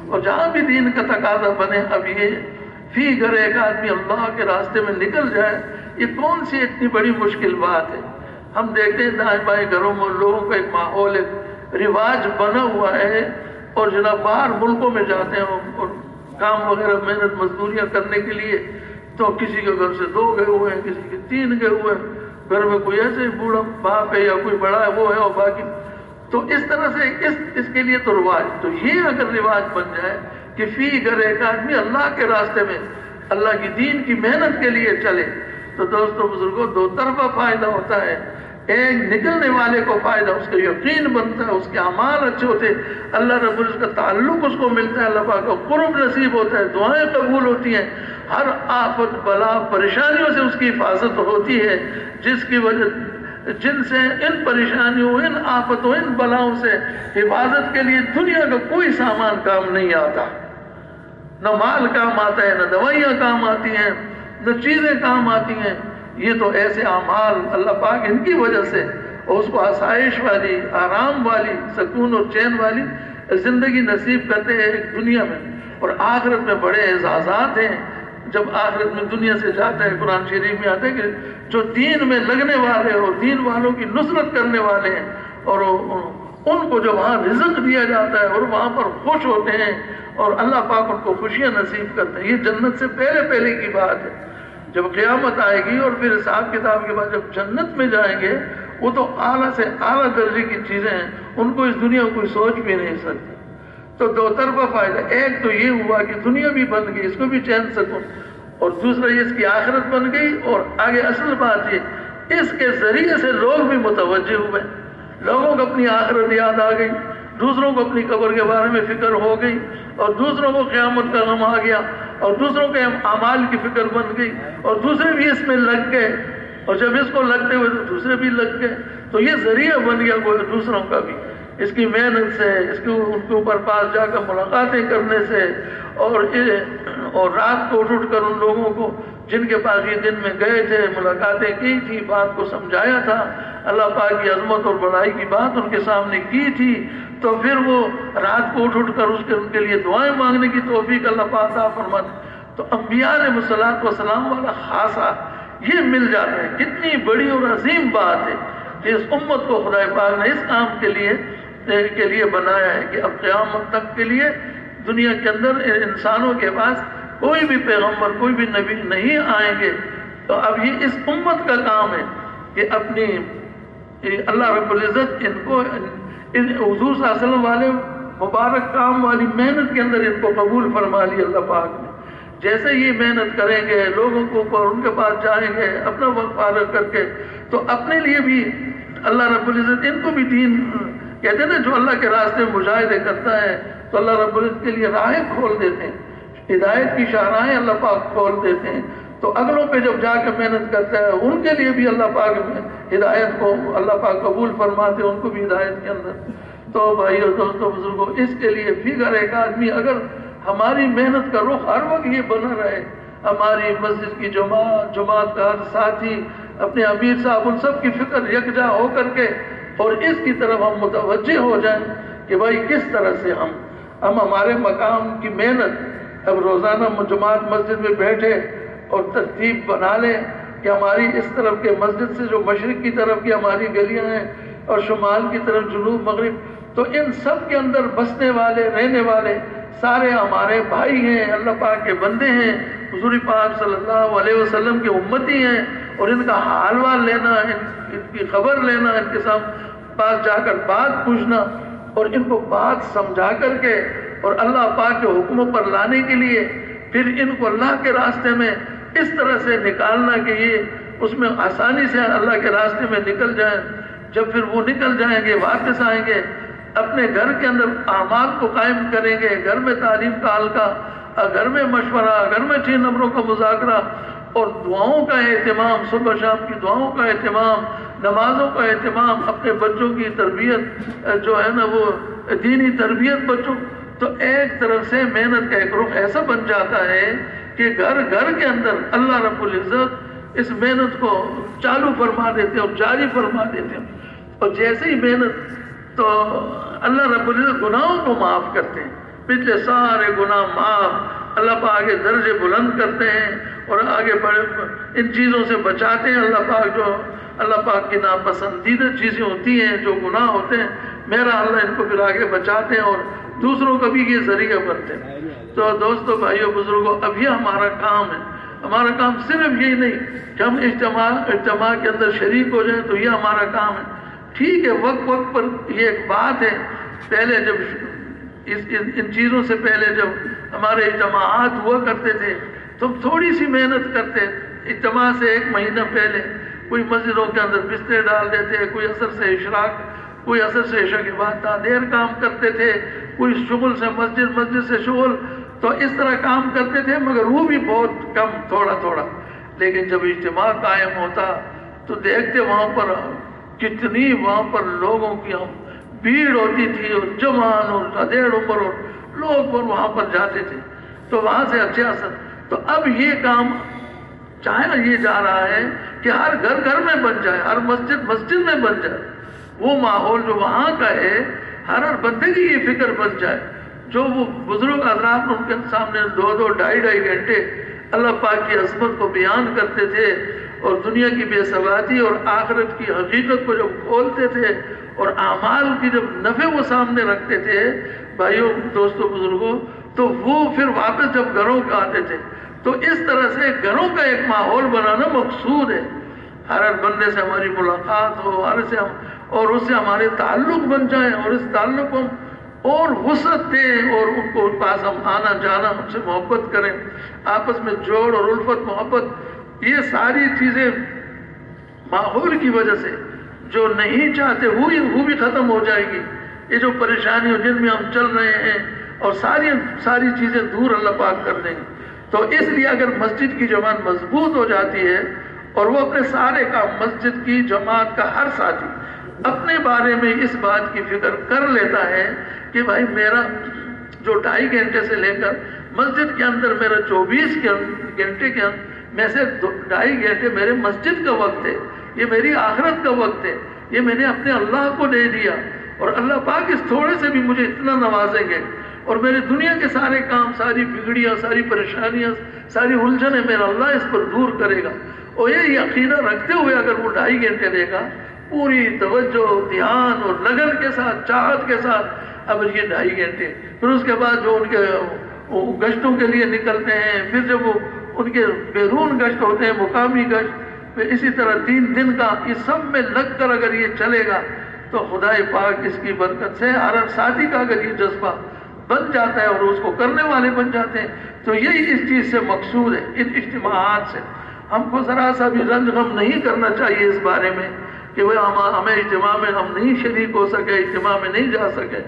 اور جہاں بھی دین کا تقاضا بنے۔ اب یہ فی گھر ایک آدمی اللہ کے راستے میں نکل جائے، یہ کون سی اتنی بڑی مشکل بات ہے؟ ہم دیکھتے ہیں دائیں بائیں گھروں میں لوگوں کا ایک ماحول، ایک رواج بنا ہوا ہے، اور جناب باہر ملکوں میں جاتے ہیں اور کام وغیرہ محنت مزدوریاں کرنے کے لیے، تو کسی کے گھر سے 2 گئے ہوئے ہیں، کسی کے 3 گئے ہوئے ہیں، گھر میں کوئی ایسے بوڑھا باپ ہے یا کوئی بڑا ہے وہ ہے، اور باقی تو اس طرح سے اس کے لیے تو رواج۔ تو یہ اگر رواج بن جائے کہ فی گھر ایک آدمی اللہ کے راستے میں اللہ کی دین کی محنت کے لیے چلے، تو دوستو بزرگوں 2 طرفہ فائدہ ہوتا ہے۔ ایک نکلنے والے کو فائدہ، اس کا یقین بنتا ہے، اس کے اعمال اچھے ہوتے ہیں، اللہ رب العزت کا تعلق اس کو ملتا ہے، اللہ پاک کا قرب نصیب ہوتا ہے، دعائیں قبول ہوتی ہیں، ہر آفت بلا پریشانیوں سے اس کی حفاظت ہوتی ہے، جس کی وجہ جن سے ان پریشانیوں، ان آفتوں، ان بلاؤں سے حفاظت کے لیے دنیا کا کوئی سامان کام نہیں آتا، نہ مال کام آتا ہے، نہ دوائیاں کام آتی ہیں، نہ چیزیں کام آتی ہیں۔ یہ تو ایسے اعمال اللہ پاک ان کی وجہ سے اور اس کو آسائش والی، آرام والی، سکون اور چین والی زندگی نصیب کرتے ہیں ایک دنیا میں، اور آخرت میں بڑے اعزازات ہیں۔ جب آخرت میں دنیا سے جاتا ہے، قرآن شریف میں آتا ہے کہ جو دین میں لگنے والے اور دین والوں کی نصرت کرنے والے ہیں، اور ان کو جو وہاں رزق دیا جاتا ہے اور وہاں پر خوش ہوتے ہیں، اور اللہ پاک ان کو خوشیاں نصیب کرتے ہیں۔ یہ جنت سے پہلے کی بات ہے۔ جب قیامت آئے گی اور پھر حساب کتاب کے بعد جب جنت میں جائیں گے، وہ تو اعلیٰ سے اعلیٰ درجے کی چیزیں ہیں، ان کو اس دنیا کوئی سوچ بھی نہیں سکتی۔ تو دو طرفہ فائدہ، ایک تو یہ ہوا کہ دنیا بھی بن گئی، اس کو بھی چین سکون، اور دوسرا یہ اس کی آخرت بن گئی، اور آگے اصل بات یہ اس کے ذریعے سے لوگ بھی متوجہ ہوئے، لوگوں کو اپنی آخرت یاد آ گئی، دوسروں کو اپنی قبر کے بارے میں فکر ہو گئی، اور دوسروں کو قیامت کا غم آ گیا، اور دوسروں کے اعمال کی فکر بن گئی، اور دوسرے بھی اس میں لگ گئے، اور جب اس کو لگتے ہوئے تو دوسرے بھی لگ گئے، تو یہ ذریعہ بن گیا دوسروں کا بھی، اس کی محنت سے، ان کے اوپر پاس جا کر ملاقاتیں کرنے سے، اور رات کو اٹھ کر ان لوگوں کو جن کے پاس یہ دن میں گئے تھے، ملاقاتیں کی تھی، بات کو سمجھایا تھا، اللہ پاک کی عظمت اور بڑائی کی بات ان کے سامنے کی تھی، تو پھر وہ رات کو اٹھ کر ان کے لیے دعائیں مانگنے کی توفیق اللہ پاک عطا فرماتے۔ تو انبیاء علیہ الصلوۃ والسلام والا خاصہ یہ مل جاتا ہے، کتنی بڑی اور عظیم بات ہے کہ اس امت کو خدا پاک نے اس کام کے لیے بنایا ہے کہ اب قیامت تک کے لیے دنیا کے اندر انسانوں کے پاس کوئی بھی پیغمبر، کوئی بھی نبی نہیں آئیں گے، تو اب یہ اس امت کا کام ہے کہ اپنی اللہ رب العزت ان کو حضور صلی اللہ علیہ وسلم والے مبارک کام والی محنت کے اندر ان کو قبول فرما لی اللہ پاک نے۔ جیسے یہ محنت کریں گے، لوگوں کو ان کے پاس جائیں گے اپنا وقت فارغ کر کے، تو اپنے لیے بھی اللہ رب العزت ان کو بھی دین کہتے ہیں نا، جو اللہ کے راستے میں مجاہدے کرتا ہے تو اللہ رب العزت کے لیے راہیں کھول دیتے ہیں، ہدایت کی شاہراہیں اللہ پاک کھول دیتے ہیں، تو اگلوں پہ جب جا کے محنت کرتا ہے ان کے لیے بھی اللہ پاک ہدایت کو اللہ پاک قبول فرماتے ہیں، ان کو بھی ہدایت کے اندر۔ تو بھائیو، دوستو، بزرگوں، اس کے لیے فکر ایک آدمی اگر ہماری محنت کا رخ ہر وقت یہ بنا رہے، ہماری مسجد کی جماعت کا ہر ساتھی، اپنے امیر صاحب، ان سب کی فکر یکجا ہو کر کے اور اس کی طرف ہم متوجہ ہو جائیں کہ بھائی کس طرح سے ہم ہمارے مقام کی محنت اب روزانہ جماعت مسجد میں بیٹھے اور ترتیب بنا لیں کہ ہماری اس طرف کے مسجد سے جو مشرق کی طرف کی ہماری گلیاں ہیں اور شمال کی طرف جنوب مغرب، تو ان سب کے اندر بسنے والے، رہنے والے سارے ہمارے بھائی ہیں، اللہ پاک کے بندے ہیں، حضور پاک صلی اللہ علیہ وسلم کے امتی ہیں، اور ان کا حال وال لینا، ان کی خبر لینا، ان کے پاس جا کر بات پوچھنا، اور ان کو بات سمجھا کر کے اور اللہ پاک کے حکموں پر لانے کے لیے پھر ان کو اللہ کے راستے میں اس طرح سے نکالنا کہ یہ اس میں آسانی سے اللہ کے راستے میں نکل جائیں۔ جب پھر وہ نکل جائیں گے، واپس آئیں گے، اپنے گھر کے اندر اعمال کو قائم کریں گے، گھر میں تعلیم کا حلقہ، گھر میں مشورہ، گھر میں 6 نمبروں کا مذاکرہ، اور دعاؤں کا اہتمام، صبح شام کی دعاؤں کا اہتمام، نمازوں کا اہتمام، اپنے بچوں کی تربیت جو ہے نا وہ دینی تربیت بچوں، تو ایک طرف سے محنت کا ایک رخ ایسا بن جاتا ہے کہ گھر گھر کے اندر اللہ رب العزت اس محنت کو چالو فرما دیتے ہیں اور جاری فرما دیتے ہیں، اور جیسے ہی محنت تو اللہ رب العزت گناہوں کو معاف کرتے ہیں، پچھلے سارے گناہ معاف، اللہ پاک آگے درجے بلند کرتے ہیں اور آگے بڑے ان چیزوں سے بچاتے ہیں۔ اللہ پاک جو اللہ پاک کی ناپسندیدہ چیزیں ہوتی ہیں، جو گناہ ہوتے ہیں، میرا اللہ ان کو پھر آگے بچاتے ہیں اور دوسروں کا بھی یہ ذریعہ بنتے ہیں۔ تو دوستو، بھائیو، بزرگوں، اب یہ ہمارا کام ہے۔ ہمارا کام صرف یہی نہیں کہ ہم اجتماع کے اندر شریک ہو جائیں، تو یہ ہمارا کام ہے۔ ٹھیک ہے، وقت پر یہ ایک بات ہے، پہلے جب ان چیزوں سے پہلے جب ہمارے اجتماعات ہوا کرتے تھے تو تھوڑی سی محنت کرتے، اجتماع سے 1 مہینہ پہلے کوئی مسجدوں کے اندر بستر ڈال دیتے، کوئی عصر سے اشراق، کوئی عصر سے عشاء کے بعد تا دیر کام کرتے تھے، کوئی شغل سے مسجد سے شغل، تو اس طرح کام کرتے تھے، مگر وہ بھی بہت کم، تھوڑا تھوڑا۔ لیکن جب اجتماع قائم ہوتا تو دیکھتے وہاں پر کتنی وہاں پر لوگوں کی بھیڑ ہوتی تھی، اور جوان اور ادھیڑ عمر اور لوگ پر وہاں پر جاتے تھے، تو وہاں سے اچھا اثر۔ تو اب یہ کام چاہے یہ جا رہا ہے کہ ہر گھر میں بن جائے، ہر مسجد میں بن جائے، وہ ماحول جو وہاں کا ہے، ہر بندے کی یہ فکر بن جائے، جو وہ بزرگ حضرات ان کے سامنے 2 ڈھائی گھنٹے اللہ پاک کی عظمت کو بیان کرتے تھے اور دنیا کی بے ثباتی اور آخرت کی حقیقت کو جب کھولتے تھے اور اعمال کی جب نفع وہ سامنے رکھتے تھے، بھائیوں، دوستوں، بزرگوں، تو وہ پھر واپس جب گھروں کا آتے تھے، تو اس طرح سے گھروں کا ایک ماحول بنانا مقصود ہے۔ ہر بندے سے ہماری ملاقات ہو، اور اس سے ہمارے تعلق بن جائیں، اور اس تعلق کو ہم اور وسعت دیں اور ان کو پاس ہم آنا جانا، ان سے محبت کریں، آپس میں جوڑ اور الفت محبت، یہ ساری چیزیں ماحول کی وجہ سے جو نہیں چاہتے وہ بھی ختم ہو جائے گی. یہ جو پریشانیوں جن میں ہم چل رہے ہیں اور ساری چیزیں دور اللہ پاک کر دیں گے. تو اس لیے اگر مسجد کی جماعت مضبوط ہو جاتی ہے اور وہ اپنے سارے کام، مسجد کی جماعت کا ہر ساتھی اپنے بارے میں اس بات کی فکر کر لیتا ہے کہ بھائی میرا جو 2.5 گھنٹے سے لے کر مسجد کے اندر میرا 24 گھنٹے کے اندر میں سے 2.5 گھنٹے میرے مسجد کا وقت ہے، یہ میری آخرت کا وقت ہے، یہ میں نے اپنے اللہ کو دے دیا اور اللہ پاک اس تھوڑے سے بھی مجھے اتنا نوازیں گے اور میرے دنیا کے سارے کام، ساری بگڑیاں، ساری پریشانیاں، ساری الجھنیں میرا اللہ اس پر دور کرے گا. اور یہ عقیدہ رکھتے ہوئے اگر وہ 2.5 گھنٹے دے گا پوری توجہ، دھیان اور لگن کے ساتھ، چاہت کے ساتھ، اب یہ 2.5 گھنٹے، پھر اس کے بعد جو ان کے گشتوں کے لیے نکلتے ہیں، پھر جب وہ ان کے بیرون گشت ہوتے ہیں، مقامی گشت، پھر اسی طرح 3 دن کا، یہ سب میں لگ کر اگر یہ چلے گا تو خدا پاک اس کی برکت سے ہر ساتھی کا اگر یہ جذبہ بن جاتا ہے اور اس کو کرنے والے بن جاتے ہیں تو یہی اس چیز سے مقصود ہے. ان اجتماعات سے ہم کو ذرا سا بھی رنج غم نہیں کرنا چاہیے اس بارے میں کہ وہ ہمیں اجتماع میں ہم نہیں شریک ہو سکے، اجتماع میں نہیں جا سکے.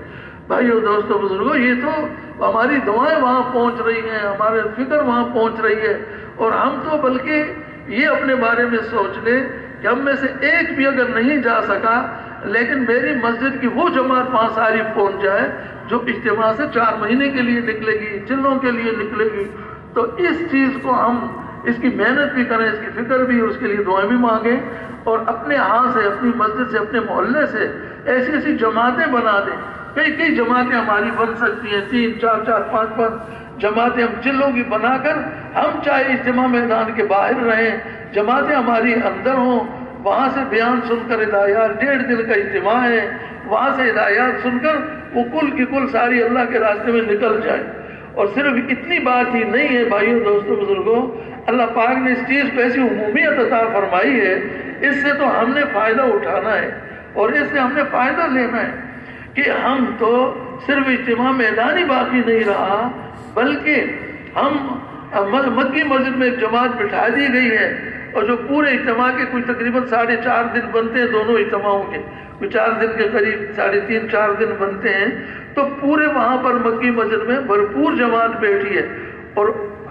بھائیو، دوستو، بزرگوں، یہ تو ہماری دعائیں وہاں پہنچ رہی ہیں، ہمارے فکر وہاں پہنچ رہی ہے، اور ہم تو بلکہ یہ اپنے بارے میں سوچ لیں کہ ہم میں سے ایک بھی اگر نہیں جا سکا لیکن میری مسجد کی وہ جماعت وہاں ساری پہنچ جائے جو اجتماع سے 4 مہینے کے لیے نکلے گی، چلوں کے لیے نکلے گی. تو اس چیز کو ہم اس کی محنت بھی کریں، اس کی فکر بھی، اس کے لیے دعائیں بھی مانگیں، اور اپنے ہاں سے، اپنی مسجد سے، اپنے محلے سے ایسی جماعتیں بنا دیں. کئی جماعتیں ہماری بن سکتی ہیں، 3، 4، 5 جماعتیں ہم چلوں کی بنا کر، ہم چاہے اجتماع میدان کے باہر رہیں، جماعتیں ہماری اندر ہوں، وہاں سے بیان سن کر ہدایات، 1.5 دن کا اجتماع ہے، وہاں سے ہدایات سن کر وہ کل کی کل ساری اللہ کے راستے میں نکل جائے. اور صرف اتنی بات ہی نہیں ہے بھائیوں، دوستوں، بزرگوں، اللہ پاک نے اس چیز کو ایسی عمومیت عطا فرمائی ہے، اس سے تو ہم نے فائدہ اٹھانا ہے اور اس سے ہم نے فائدہ لینا ہے کہ ہم تو صرف اجتماع میدانی باقی نہیں رہا، بلکہ ہم مکی مسجد میں ایک جماعت بٹھا دی گئی ہے، اور جو پورے اجتماع کے کچھ تقریباً 4.5 دن بنتے ہیں، دونوں اجتماعوں کے کچھ 4 دن کے قریب 3.5 4 دن بنتے ہیں، تو پورے وہاں پر مکی مسجد میں بھرپور جماعت بیٹھی ہے. اور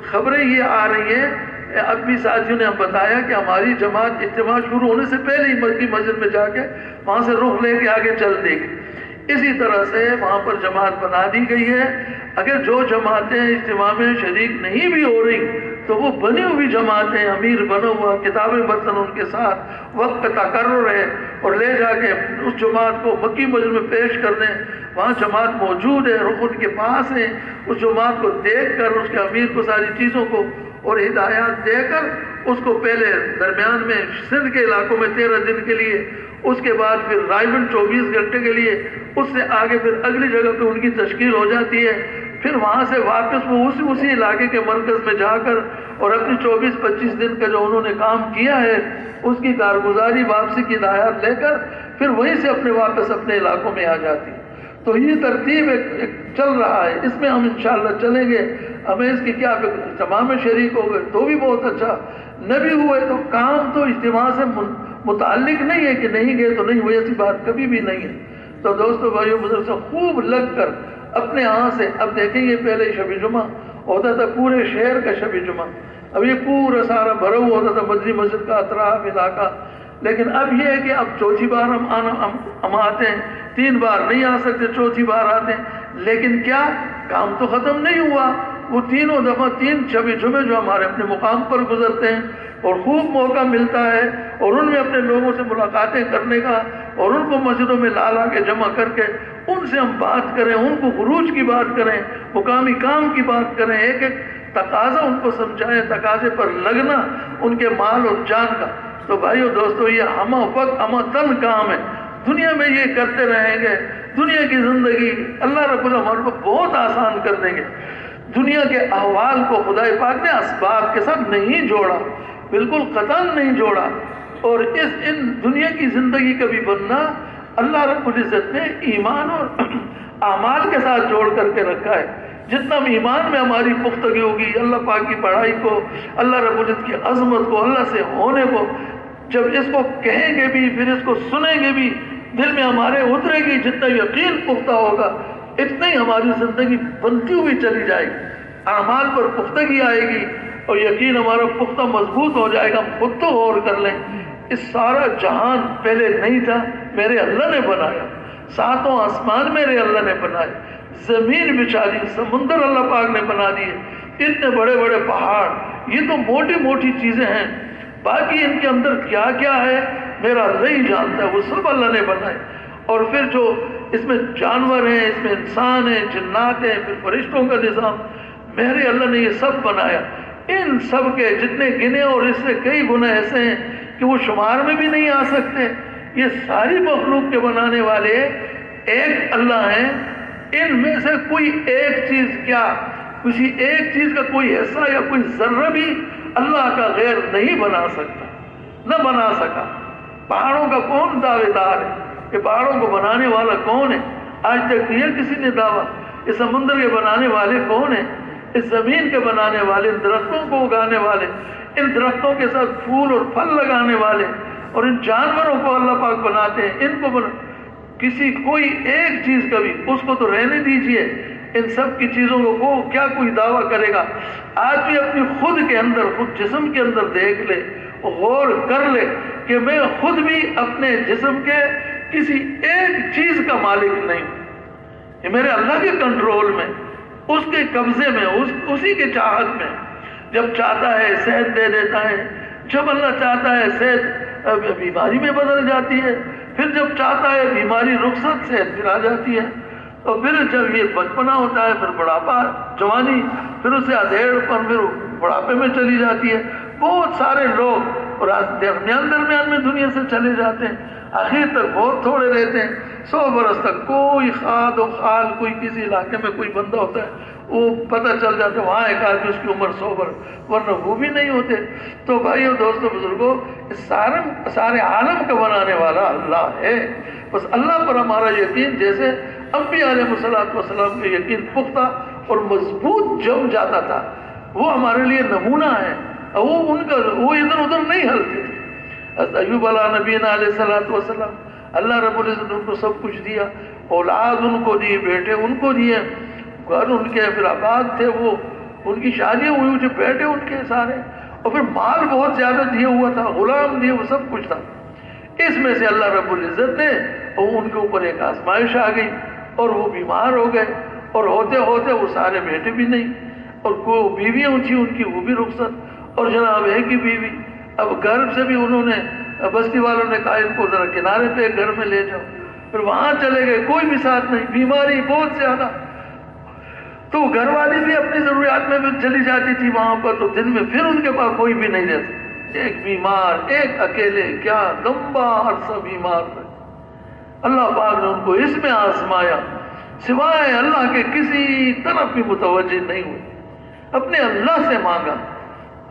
خبریں یہ آ رہی ہیں، اب بھی ساتھیوں نے ہم بتایا کہ ہماری جماعت اجتماع شروع ہونے سے پہلے ہی مکی مسجد میں جا کے وہاں سے رخ لے کے آگے چل دے گی. اسی طرح سے وہاں پر جماعت بنا دی گئی ہے. اگر جو جماعتیں اجتماع میں شریک نہیں بھی ہو رہی تو وہ بنی ہوئی جماعتیں، امیر بنا ہوا، کتابیں برتن ان کے ساتھ، وقت کا تقرر ہے، اور لے جا کے اس جماعت کو مکی مسجد میں پیش کر دیں. وہاں جماعت موجود ہے، رخ ان کے پاس ہے، اس جماعت کو دیکھ کر اس کے امیر کو ساری چیزوں کو اور ہدایات دے کر اس کو پہلے درمیان میں سندھ کے علاقوں میں 13 دن کے لیے، اس کے بعد پھر رائے گنج 24 گھنٹے کے لیے، اس سے آگے پھر اگلی جگہ پہ ان کی تشکیل ہو جاتی ہے. پھر وہاں سے واپس وہ اسی علاقے کے مرکز میں جا کر اور اپنی 24-25 دن کا جو انہوں نے کام کیا ہے اس کی کارگزاری، واپسی کی ہدایات لے کر پھر وہیں سے واپس اپنے علاقوں میں آ جاتی. تو یہ ترتیب ایک چل رہا ہے، اس میں ہم انشاءاللہ چلیں گے. ہمیں اس کی کیا اجتماع میں شریک ہو گئے تو بھی بہت اچھا، نہ بھی ہوئے تو کام تو اجتماع سے متعلق نہیں ہے کہ نہیں گئے تو نہیں ہوئی، ایسی بات کبھی بھی نہیں ہے. تو دوستو، بھائیو، بزرگ سے خوب لگ کر اپنے ہاں سے، اب دیکھیں یہ پہلے شب جمعہ ہوتا تھا پورے شہر کا شب جمعہ، اب یہ پورا سارا بھرا ہوا ہوتا تھا مدنی مسجد کا اطراف علاقہ. لیکن اب یہ ہے کہ اب چوتھی بار ہم آتے ہیں، 3 بار نہیں آ سکتے، چوتھی بار آتے ہیں. لیکن کیا کام تو ختم نہیں ہوا، وہ تینوں دفعہ 3 شب جمعے جو ہمارے اپنے مقام پر گزرتے ہیں اور خوب موقع ملتا ہے اور ان میں اپنے لوگوں سے ملاقاتیں کرنے کا اور ان کو مسجدوں میں لا کے جمع کر کے ان سے ہم بات کریں، ان کو خروج کی بات کریں، مقامی کام کی بات کریں، ایک تقاضا ان کو سمجھائیں، تقاضے پر لگنا ان کے مال اور جان کا. تو بھائیو، دوستو، یہ ہمہ وقت ہمہ تن کام ہے. دنیا میں یہ کرتے رہیں گے، دنیا کی زندگی اللہ رب العالمین کو بہت آسان کر دیں گے. دنیا کے احوال کو خدا پاک نے اسباب کے ساتھ نہیں جوڑا، بالکل قطعاً نہیں جوڑا. اور ان دنیا کی زندگی کا بھی بننا اللہ رب العزت نے ایمان اور اعمال کے ساتھ جوڑ کر کے رکھا ہے. جتنا بھی ایمان میں ہماری پختگی ہوگی، اللہ پاک کی پڑھائی کو، اللہ رب العزت کی عظمت کو، اللہ سے ہونے کو، جب اس کو کہیں گے بھی پھر اس کو سنیں گے بھی، دل میں ہمارے اترے گی، جتنا یقین پختہ ہوگا اتنا ہی ہماری زندگی بنتی ہوئی چلی جائے گی، اعمال پر پختگی آئے گی اور یقین ہمارا پختہ مضبوط ہو جائے گا. ہم خود تو غور کر لیں، اس سارا جہان پہلے نہیں تھا، میرے اللہ نے بنایا. 7 آسمان میرے اللہ نے بنائے، زمین بچاری، سمندر اللہ پاک نے بنا دیے، اتنے بڑے بڑے پہاڑ، یہ تو موٹی موٹی چیزیں ہیں. باقی ان کے اندر کیا کیا ہے میرا اللہ ہی جانتا ہے، وہ سب اللہ نے بنائے. اور پھر جو اس میں جانور ہیں، اس میں انسان ہیں، جنات ہیں، پھر فرشتوں کا نظام، میرے اللہ نے یہ سب بنایا. ان سب کے جتنے گنے اور اس سے کئی گنا ایسے ہیں کہ وہ شمار میں بھی نہیں آ سکتے. یہ ساری مخلوق کے بنانے والے ایک اللہ ہیں. ان میں سے کوئی ایک چیز کیا، کسی ایک چیز کا کوئی حصہ یا کوئی ذرہ بھی اللہ کا غیر نہیں بنا سکتا، نہ بنا سکا. پہاڑوں کا کون دعوے دار ہے کہ پہاڑوں کو بنانے والا کون ہے؟ آج تک یہ کسی نے دعویٰ. اس سمندر کے بنانے والے کون ہیں؟ اس زمین کے بنانے والے، ان درختوں کو اگانے والے، ان درختوں کے ساتھ پھول اور پھل لگانے والے، اور ان جانوروں کو اللہ پاک بناتے ہیں. ان کو کسی کوئی ایک چیز کا بھی، اس کو تو رہنے دیجئے، ان سب کی چیزوں کو کیا کوئی دعویٰ کرے گا؟ آدمی اپنی خود کے اندر، خود جسم کے اندر دیکھ لے، غور کر لے کہ میں خود بھی اپنے جسم کے کسی ایک چیز کا مالک نہیں ہوں. یہ میرے اللہ کے کنٹرول میں، اس کے قبضے میں، اسی کے چاہت میں. جب چاہتا ہے صحت دے دیتا ہے، جب اللہ چاہتا ہے صحت بیماری میں بدل جاتی ہے، پھر جب چاہتا ہے بیماری رخصت، صحت پھر آ جاتی ہے. اور پھر جب یہ بچپنا ہوتا ہے، پھر بڑھاپا، جوانی، پھر اسے ادھیڑ پر، پھر بڑھاپے میں چلی جاتی ہے. بہت سارے لوگ اور درمیان میں دنیا سے چلے جاتے ہیں، آخر تک بہت تھوڑے رہتے ہیں. 100 برس تک کوئی خاد و خال، کوئی کسی علاقے میں کوئی بندہ ہوتا ہے، وہ پتہ چل جاتا ہے وہاں ایک آدمی اس کی عمر 100 برس، ورنہ وہ بھی نہیں ہوتے. تو بھائیو، دوستو، بزرگوں، سارے عالم کا بنانے والا اللہ ہے. بس اللہ پر ہمارا یقین جیسے انبیاء علیہ السلام کے یقین پختہ اور مضبوط جم جاتا تھا، وہ ہمارے لیے نمونہ ہے. وہ ادھر ادھر نہیں ہلتے تھے. ایوب علیہ نبینا علیہ السلام، اللہ رب العزت ان کو سب کچھ دیا، اولاد ان کو دی، بیٹے ان کو دیے، گھر ان کے پھر آباد تھے، وہ ان کی شادی ہوئی تھی، بیٹے ان کے سارے، اور پھر مال بہت زیادہ دیا ہوا تھا، غلام دیے، وہ سب کچھ تھا. اس میں سے اللہ رب العزت نے ان کے اوپر ایک آزمائش آ گئی اور وہ بیمار ہو گئے، اور ہوتے ہوتے وہ سارے بیٹے بھی نہیں، اور کوئی بیویاں تھیں ان کی، وہ بھی رخصت، اور جناب ایک ہی بیوی. اب گھر سے بھی انہوں نے، بستی والوں نے کہا ان کو ذرا کنارے پہ گھر میں لے جاؤ، پھر وہاں چلے گئے، کوئی بھی ساتھ نہیں، بیماری بہت زیادہ. تو گھر والی بھی اپنی ضروریات میں بھی چلی جاتی تھی وہاں پر، تو دن میں پھر ان کے پاس کوئی بھی نہیں رہتا. ایک بیمار، ایک اکیلے، کیا لمبا عرصہ بیمار رہے. اللہ پاک نے ان کو اس میں آزمایا، سوائے اللہ کے کسی طرف بھی متوجہ نہیں ہوئے. اپنے اللہ سے مانگا،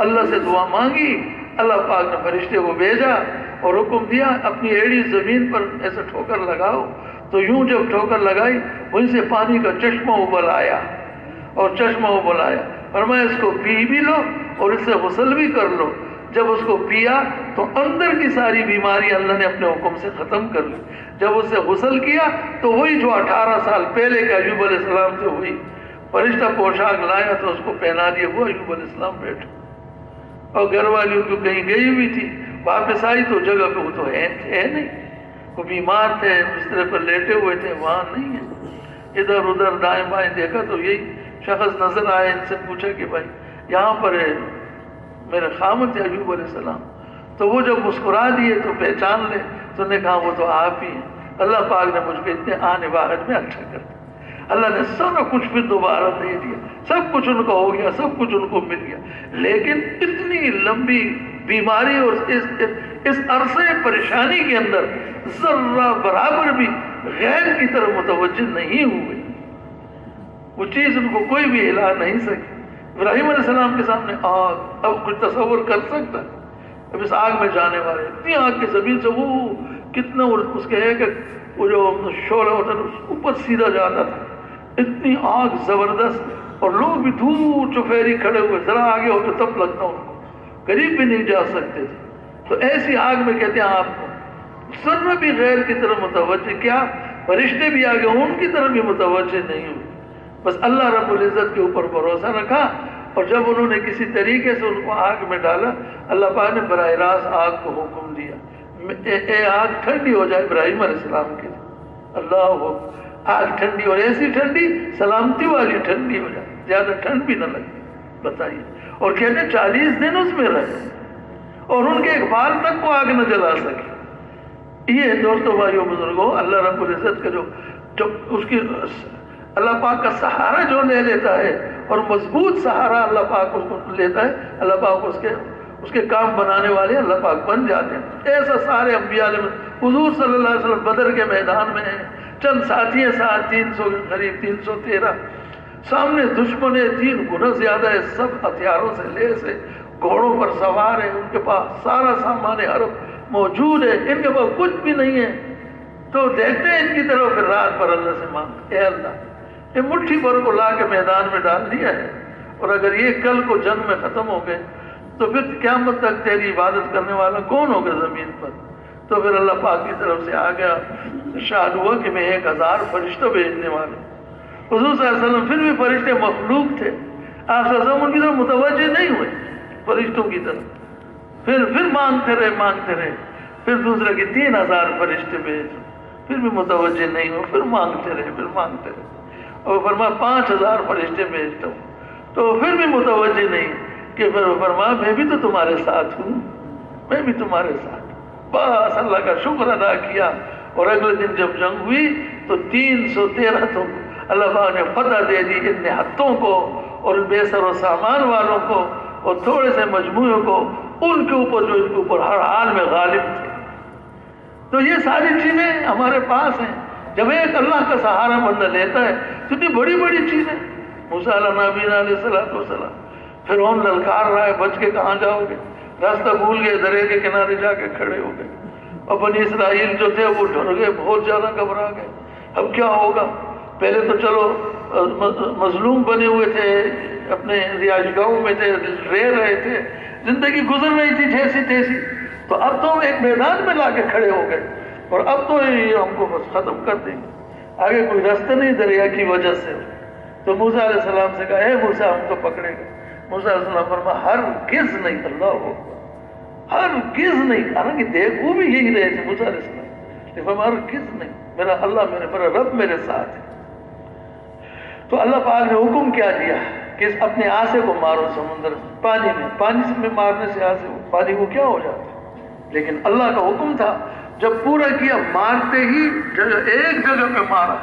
اللہ سے دعا مانگی، اللہ پاک نے فرشتے کو بھیجا اور حکم دیا اپنی ایڑی زمین پر ایسا ٹھوکر لگاؤ. تو یوں جب ٹھوکر لگائی، وہیں سے پانی کا چشمہ ابل آیا، اور چشمہ ابل آیا، فرمایا اس کو پی بھی لو اور اس سے غسل بھی کر لو. جب اس کو پیا تو اندر کی ساری بیماری اللہ نے اپنے حکم سے ختم کر لی. جب اس سے غسل کیا تو وہی جو 18 سال پہلے کے ایوب علیہ السلام سے ہوئی، فرشتہ پوشاک لایا تو اس کو پہنا دیا، وہ ایوب علیہ السلام بیٹھے. اور گھر والی ان کو کہیں گئی ہوئی تھی، واپس آئی تو جگہ پہ وہ تو ہے نہیں، وہ بیمار تھے، بسترے پر لیٹے ہوئے تھے، وہاں نہیں ہے. ادھر ادھر دائیں بائیں دیکھا تو یہی شخص نظر آئے. ان سے پوچھا کہ بھائی یہاں پر ہے میرے خامد ایوب علیہ السلام. تو وہ جب مسکرا دیے تو پہچان لے، تو نے کہا وہ تو آپ ہی ہیں. اللہ پاک نے مجھ کو اتنے آنے واحد میں اچھا کر دیا. اللہ نے سارا کچھ پھر دوبارہ دے دیا، سب کچھ ان کو ہو گیا، سب کچھ ان کو مل گیا. لیکن اتنی لمبی بیماری اور اس عرصے پریشانی کے اندر ذرہ برابر بھی غیر کی طرف متوجہ نہیں ہوئے. وہ چیز ان کو کوئی بھی ہلا نہیں سکی. ابراہیم علیہ السلام کے سامنے آگ، اب کچھ تصور کر سکتا ہے؟ اب اس آگ میں جانے والے، اتنی آگ کی زمین سے وہ کتنا اس کے ایک وہ جو شعلہ ہوتا تھا اس اوپر سیدھا جاتا تھا، اتنی آگ زبردست، اور لوگ بھی دور چفیری کھڑے ہوئے، ذرا آگے ہوتے تب لگتا ان کو، قریب بھی نہیں جا سکتے تھے۔ تو ایسی آگ میں کہتے ہیں آپ کو سن بھی غیر کی طرف متوجہ، کیا فرشتے بھی آگے ان کی طرف بھی متوجہ نہیں ہوئے، بس اللہ رب العزت کے اوپر بھروسہ رکھا، اور جب انہوں نے کسی طریقے سے ان کو آگ میں ڈالا، اللہ پاک نے براہ راست آگ کو حکم دیا اے آگ ٹھنڈی ہو جائے ابراہیم علیہ السلام کے لیے، اللہ آگ ٹھنڈی، اور ایسی ٹھنڈی سلامتی والی ٹھنڈی ہو جائے، زیادہ ٹھنڈ بھی نہ لگے، بتائیے۔ اور کہتے ہیں 40 دن اس میں رہے، اور ان کے ایک بال تک کو آگ نہ جلا سکے۔ یہ دوستو بھائیو بزرگوں، اللہ رب العزت کا جو اس کی اللہ پاک کا سہارا جو لے لیتا ہے، اور مضبوط سہارا اللہ پاک اس کو لیتا ہے، اللہ پاک اس کے کام بنانے والے اللہ پاک بن جاتے ہیں۔ ایسا سارے انبیاء علیہ حضور صلی اللہ علیہ وسلم بدر کے میدان میں ہیں، چند ساتھی ہیں ساتھ 300 قریب 313، سامنے دشمن 3 گنا زیادہ ہے، سب ہتھیاروں سے لیس ہے، گھوڑوں پر سوار ہے، ان کے پاس سارا سامان حرب موجود ہے، ان کے پاس کچھ بھی نہیں ہے۔ تو دیکھتے ہیں ان کی طرف، پھر رات پر اللہ سے مانگتے، اے اللہ یہ مٹھی بھر کو لا کے میدان میں ڈال دیا ہے، اور اگر یہ کل کو جنگ میں ختم ہو گئے تو پھر قیامت تک تیری عبادت کرنے والا کون ہوگا زمین پر؟ تو پھر اللہ پاک کی طرف سے آ گیا ارشاد ہوا کہ میں 1000 فرشتوں بھیجنے والا ہوں۔ حضور صلی اللہ علیہ وسلم پھر بھی فرشتے مخلوق تھے، آپ صلی اللہ علیہ وسلم ان کی طرف متوجہ نہیں ہوئے فرشتوں کی طرف، پھر مانگتے رہے، پھر دوسرے کی 3000 فرشتے بھیجے، پھر بھی متوجہ نہیں ہوئے، پھر مانگتے رہے، اور فرما 5000 فرشتے بھیجتا ہوں، تو پھر بھی متوجہ نہیں، کہ پھر فرما میں بھی تو تمہارے ساتھ ہوں، میں بھی تمہارے ساتھ۔ بس اللہ کا شکر ادا کیا، اور اگلے دن جب جنگ ہوئی تو 313 تو اللہ پاک نے فتح دے دی ان نہتوں کو اور بے سر و سامان والوں کو اور تھوڑے سے مجموعوں کو، ان کے اوپر جو ان کے اوپر ہر حال میں غالب تھے۔ تو یہ ساری چیزیں ہمارے پاس ہیں، جب ایک اللہ کا سہارا بندہ لیتا ہے تو اتنی بڑی بڑی چیزیں۔ موسیٰ علیہ السلام فرعون للکار رہا ہے، بچ کے کہاں جاؤ گے، راستہ بھول گئے، دریا کے کنارے جا کے کھڑے ہو گئے، اور بنی اسرائیل جو تھے وہ ڈر گئے، بہت زیادہ گھبرا گئے، اب کیا ہوگا؟ پہلے تو چلو مظلوم بنے ہوئے تھے، اپنے رہائش گاہوں میں تھے، رہ رہے تھے، زندگی گزر رہی تھی جیسی تیسی، تو اب تو ایک میدان میں لا کے کھڑے ہو گئے، اور اب تو یہ ہم کو بس ختم کر دیں گے، آگے کوئی راستہ نہیں دریا کی وجہ سے۔ تو موسیٰ علیہ السلام سے کہا اے موسیٰ ہم تو پکڑے گئے۔ موسیٰ علیہ السلام فرمایا ہرگز نہیں، اللہ ہرگز نہیں، حالانکہ دیکھ وہ بھی یہی رہے تھے موسیٰ علیہ السلام، لیکن فرمایا ہرگز نہیں، میرا اللہ میرا رب میرے ساتھ ہے۔ تو اللہ پاک نے حکم کیا دیا کہ اپنے آسے کو مارو سمندر پانی میں مارنے سے آسے پانی کو کیا ہو جاتا، لیکن اللہ کا حکم تھا، جب پورا کیا مارتے ہی ایک جگہ پہ مارا۔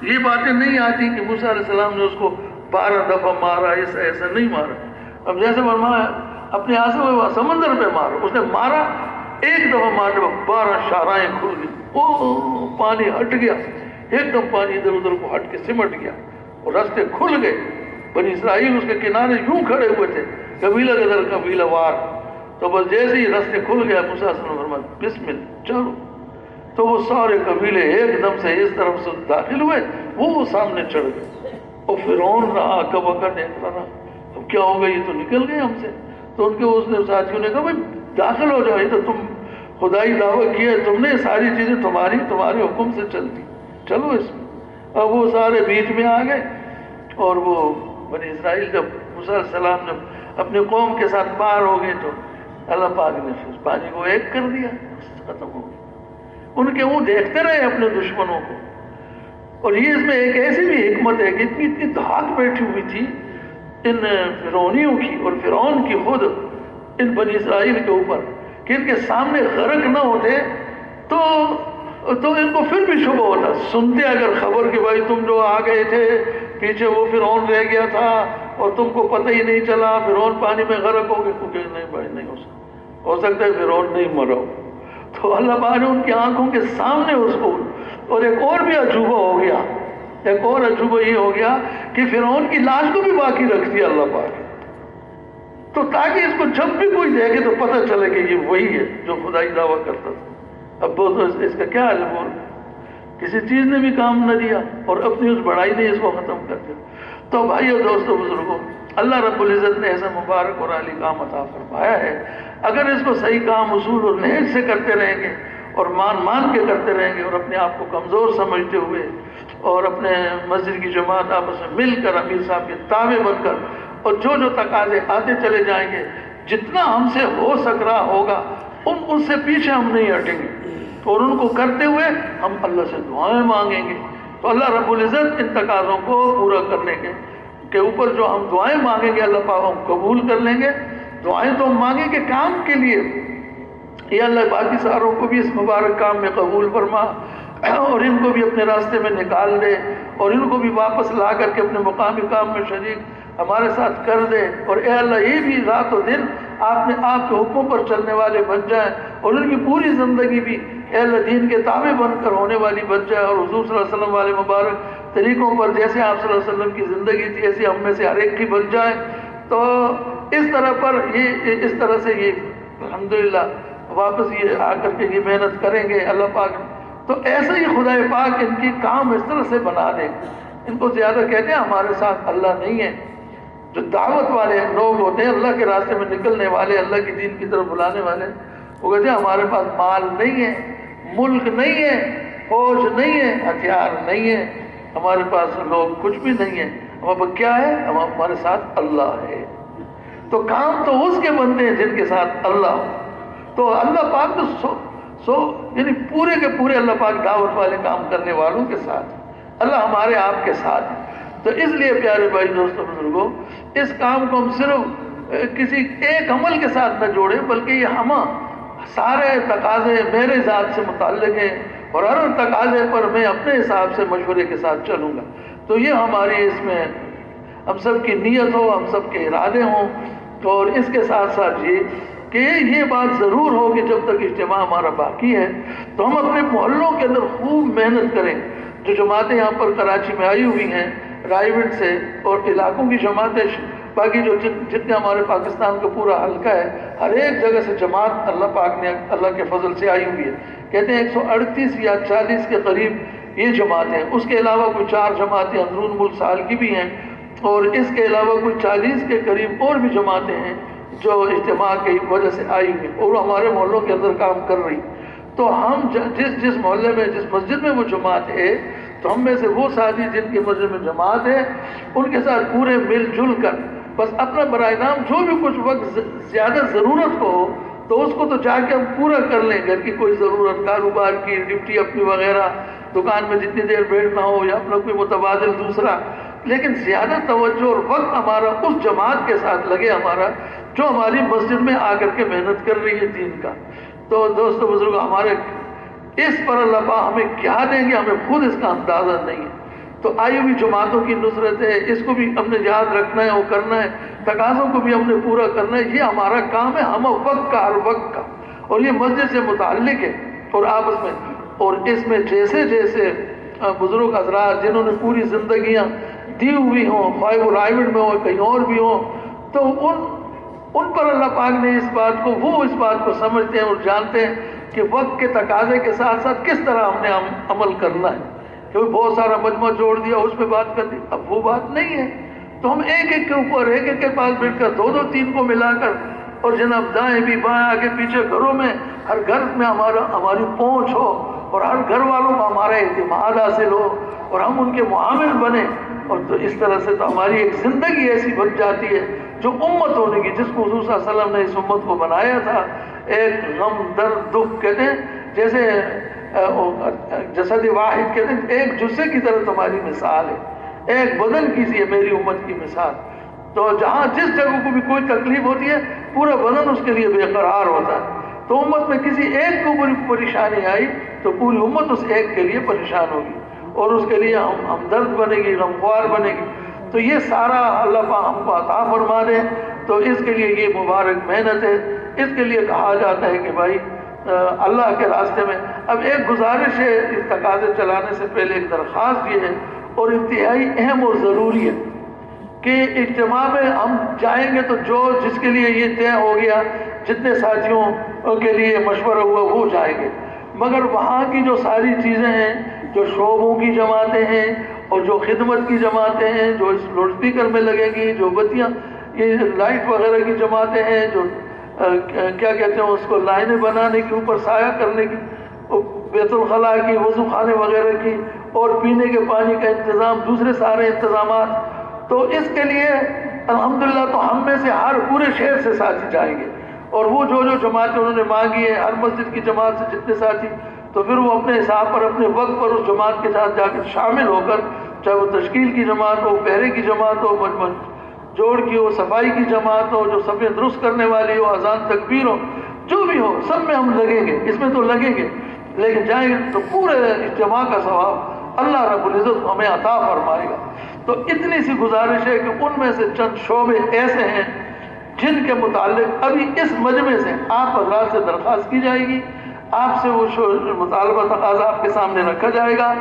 یہ باتیں نہیں آتی کہ موسیٰ علیہ السلام نے اس کو 12 دفعہ مارا، ایسا نہیں مارا۔ اب جیسے فرمایا اپنے آسے کو سمندر پہ مارو، اس نے مارا، ایک دفعہ مارنے پر 12 شارائیں کھل گئی، او پانی ہٹ گیا، ایک دم پانی ادھر ادھر کو ہٹ کے سمٹ گیا اور راستے کھل گئے۔ بنی اسرائیل اس کے کنارے یوں کھڑے ہوئے تھے، قبیلہ کے در قبیلہ وار، تو بس جیسے ہی راستے کھل گیا موسیٰ علیہ السلام فرمایا بسم اللہ چلو، تو وہ سارے قبیلے ایک دم سے اس طرف سے داخل ہوئے، وہ سامنے چڑھ گئے، اور فرعون رہا کبکا دیکھ رہا، اب کیا ہوگا، یہ تو نکل گئے ہم سے۔ تو ان کے اس نے ساتھیوں نے کہا بھائی داخل ہو جاؤ، یہ تو تم خدائی دعویٰ کیا ہے تم نے، ساری چیزیں تمہارے حکم سے چلتی، چلو اس میں۔ اب وہ سارے بیچ میں آ گئے، اور وہ بنی اسرائیل جب موسیٰ علیہ السلام جب اپنے قوم کے ساتھ پار ہو گئے تو اللہ پاک نے پھر پانی کو ایک کر دیا، ختم ہو گیا۔ ان کے وہ دیکھتے رہے اپنے دشمنوں کو، اور یہ اس میں ایک ایسی بھی حکمت ہے کہ اتنی دھاک بیٹھی ہوئی تھی ان فرعونیوں کی اور فرعون کی خود ان بنی اسرائیل کے اوپر کہ ان کے سامنے غرق نہ ہوتے تو ان کو پھر بھی شبہ ہوتا، سنتے اگر خبر کہ بھائی تم جو آ گئے تھے پیچھے وہ فرعون رہ گیا تھا اور تم کو پتہ ہی نہیں چلا، فرعون پانی میں غرق ہو گئے، کیونکہ نہیں بھائی نہیں ہو سکتا ہے فرعون نہیں مرا ہو۔ تو اللہ پاک نے ان کی آنکھوں کے سامنے اس کو، اور ایک اور بھی عجوبہ ہو گیا، ایک اور عجوبہ یہ ہو گیا کہ فرعون کی لاش کو بھی باقی رکھ دیا اللہ پاک، تو تاکہ اس کو جب بھی کوئی دیکھے تو پتہ چلے کہ یہ وہی ہے جو خدائی دعویٰ کرتا تھا۔ اب وہ تو اس کا کیا علم ہو، کسی چیز نے بھی کام نہ دیا اور اپنی اس بڑائی نے اس کو ختم کر دیا۔ تو بھائیو دوستو بزرگوں، اللہ رب العزت نے ایسا مبارک اور عالی کام عطا فرمایا ہے، اگر اس کو صحیح کام اصول اور نہج سے کرتے رہیں گے اور مان کے کرتے رہیں گے اور اپنے آپ کو کمزور سمجھتے ہوئے اور اپنے مسجد کی جماعت آپس میں مل کر امیر صاحب کے تابع بن کر اور جو تقاضے آتے چلے جائیں گے، جتنا ہم سے ہو سک رہا ہوگا ان سے پیچھے ہم نہیں ہٹیں گے، اور ان کو کرتے ہوئے ہم اللہ سے دعائیں مانگیں گے۔ تو اللہ رب العزت ان تقاضوں کو پورا کرنے کے اوپر جو ہم دعائیں مانگیں گے اللہ پاک ہم قبول کر لیں گے۔ دعائیں تو ہم مانگیں گے کام کے لیے، یا اللہ باقی ساروں کو بھی اس مبارک کام میں قبول فرما اور ان کو بھی اپنے راستے میں نکال دے اور ان کو بھی واپس لا کر کے اپنے مقامی کام میں شریک ہمارے ساتھ کر دے، اور اے اللہ یہ بھی رات و دن آپ نے آپ کے حکموں پر چلنے والے بن جائیں اور ان کی پوری زندگی بھی اے اللہ دین کے تابع بن کر ہونے والی بن جائے، اور حضور صلی اللہ علیہ وسلم والے مبارک طریقوں پر جیسے آپ صلی اللہ علیہ وسلم کی زندگی تھی ایسے ہم میں سے ہر ایک کی بن جائے۔ تو اس طرح سے یہ الحمدللہ واپس یہ آ کر کے یہ محنت کریں گے اللہ پاک، تو ایسا ہی خدا پاک ان کی کام اس طرح سے بنا دے۔ ان کو زیادہ کہتے ہیں ہمارے ساتھ اللہ نہیں ہے، جو دعوت والے لوگ ہوتے ہیں اللہ کے راستے میں نکلنے والے، اللہ کی دین کی طرف بلانے والے، وہ کہتے ہیں ہمارے پاس مال نہیں ہے، ملک نہیں ہے، فوج نہیں ہے، ہتھیار نہیں ہے، ہمارے پاس لوگ کچھ بھی نہیں ہے، ہمارے پاس کیا ہے؟ ہمارے ساتھ اللہ ہے۔ تو کام تو اس کے بنتے ہیں جن کے ساتھ اللہ ہو۔ تو اللہ پاک تو یعنی پورے کے پورے اللہ پاک دعوت والے کام کرنے والوں کے ساتھ، اللہ ہمارے آپ کے ساتھ ہے۔ تو اس لیے پیارے بھائی دوستوں بزرگوں، اس کام کو ہم صرف کسی ایک عمل کے ساتھ نہ جوڑیں، بلکہ یہ ہم سارے تقاضے میرے ذات سے متعلق ہیں اور ہر تقاضے پر میں اپنے حساب سے مشورے کے ساتھ چلوں گا۔ تو یہ ہماری اس میں ہم سب کی نیت ہو، ہم سب کے ارادے ہوں، اور اس کے ساتھ ساتھ کہ یہ بات ضرور ہو کہ جب تک اجتماع ہمارا باقی ہے تو ہم اپنے محلوں کے اندر خوب محنت کریں۔ جو جماعتیں یہاں پر کراچی میں آئی ہوئی ہیں رائے گڑھ سے اور علاقوں کی جماعتیں، باقی جو جتنے ہمارے پاکستان کا پورا حلقہ ہے، ہر ایک جگہ سے جماعت اللہ پاک نے اللہ کے فضل سے آئی ہوئی ہے۔ کہتے ہیں 138 یا 40 کے قریب یہ جماعتیں، اس کے علاوہ کوئی 4 جماعتیں اندرون ملک سال کی بھی ہیں، اور اس کے علاوہ کوئی 40 کے قریب اور بھی جماعتیں ہیں جو اجتماع کی وجہ سے آئی ہوئی اور ہمارے محلوں کے اندر کام کر رہی۔ تو ہم جس محلے میں جس مسجد میں وہ جماعت ہے، تو ہم میں سے وہ ساتھی جن کی مسجد میں جماعت ہے ان کے ساتھ پورے مل جل کر بس اپنا برائے نام جو بھی کچھ وقت زیادہ ضرورت کو ہو تو اس کو تو جا کے ہم پورا کر لیں، گھر کی کوئی ضرورت، کاروبار کی، ڈپٹی اپنی وغیرہ، دکان میں جتنی دیر بیٹھنا ہو یا اپنا کوئی متبادل دوسرا، لیکن زیادہ توجہ اور وقت ہمارا اس جماعت کے ساتھ لگے ہمارا جو ہماری مسجد میں آ کر کے محنت کر رہی ہے دین کا۔ تو دوستو بزرگ، ہمارے اس پر اللہ پاک ہمیں کیا دیں گے ہمیں خود اس کا اندازہ نہیں ہے۔ تو آئی ہوئی جماعتوں کی نصرت ہے، اس کو بھی ہم نے یاد رکھنا ہے، وہ کرنا ہے، تقاضوں کو بھی ہم نے پورا کرنا ہے، یہ ہمارا کام ہے، ہم وقت کا ہر وقت کا، اور یہ مسجد سے متعلق ہے اور آپس میں، اور اس میں جیسے جیسے بزرگ حضرات جنہوں نے پوری زندگیاں دی ہوئی ہوں، خواہ وہ رائے گڑھ میں ہو کہیں اور بھی ہوں، تو ان پر اللہ پاک نے اس بات کو سمجھتے ہیں اور جانتے ہیں کہ وقت کے تقاضے کے ساتھ ساتھ کس طرح ہم نے عمل کرنا ہے۔ کہ بہت سارا مجمع جوڑ دیا، اس پہ بات کر دی، اب وہ بات نہیں ہے۔ تو ہم ایک ایک کے اوپر ایک ایک کے پاس بیٹھ کر 2 2 3 کو ملا کر، اور جناب دائیں بھی بائیں آگے پیچھے گھروں میں ہر گھر میں ہماری پہنچ ہو اور ہر گھر والوں کو ہمارا اعتماد حاصل ہو اور ہم ان کے معامل بنے، اور تو اس طرح سے تو ہماری ایک زندگی ایسی بن جاتی ہے جو امت ہونے کی، جس کو حضور صلی اللہ علیہ وسلم نے اس امت کو بنایا تھا، ایک غم درد دکھ کہتے ہیں، جیسے جسد واحد کہتے ہیں، ایک جثے کی طرح تمہاری مثال ہے، ایک بدن کی سی ہے میری امت کی مثال۔ تو جہاں جس جگہ کو بھی کوئی تکلیف ہوتی ہے پورا بدن اس کے لیے بے قرار ہوتا ہے۔ تو امت میں کسی ایک کو بڑی پریشانی آئی تو پوری امت اس ایک کے لیے پریشان ہوگی اور اس کے لیے ہمدرد بنے گی، غمخوار بنے گی۔ تو یہ سارا اللہ پاک ہم کو عطا فرما دے۔ تو اس کے لیے یہ مبارک محنت ہے۔ اس کے لیے کہا جاتا ہے کہ بھائی اللہ کے راستے میں، اب ایک گزارش ہے اس تقاضے چلانے سے پہلے، ایک درخواست یہ ہے اور انتہائی اہم اور ضروری ہے کہ اجتماع میں ہم جائیں گے تو جس کے لیے یہ طے ہو گیا، جتنے ساتھیوں کے لیے مشورہ ہوا وہ جائیں گے، مگر وہاں کی جو ساری چیزیں ہیں، جو شعبوں کی جماعتیں ہیں اور جو خدمت کی جماعتیں ہیں، جو اس لاؤڈ اسپیکر میں لگیں گی، جو بتیاں یہ لائٹ وغیرہ کی جماعتیں ہیں، جو کیا کہتے ہیں اس کو لائنیں بنانے کی، اوپر سایہ کرنے کی، بیت الخلاء کی، وضو خانے وغیرہ کی، اور پینے کے پانی کا انتظام، دوسرے سارے انتظامات، تو اس کے لیے الحمدللہ تو ہم میں سے ہر پورے شہر سے ساتھی جائیں گے، اور وہ جو جماعتیں انہوں نے مانگی ہے، ہر مسجد کی جماعت سے جتنے ساتھی، تو پھر وہ اپنے حساب پر اپنے وقت پر اس جماعت کے ساتھ جا کر شامل ہو کر، چاہے وہ تشکیل کی جماعت ہو، پہرے کی جماعت ہو، مجمع جوڑ کی ہو، صفائی کی جماعت ہو، جو صفیں درست کرنے والی ہو، اذان تکبیر ہو، جو بھی ہو، سب میں ہم لگیں گے، اس میں تو لگیں گے، لیکن جائیں گے تو پورے اجتماع کا ثواب اللہ رب العزت ہمیں عطا فرمائے گا۔ تو اتنی سی گزارش ہے کہ ان میں سے چند شعبے ایسے ہیں جن کے متعلق ابھی اس مجمع سے آپ حضرات سے درخواست کی جائے گی، آپ سے وہ مطالبہ تقاضا آپ کے سامنے رکھا جائے گا،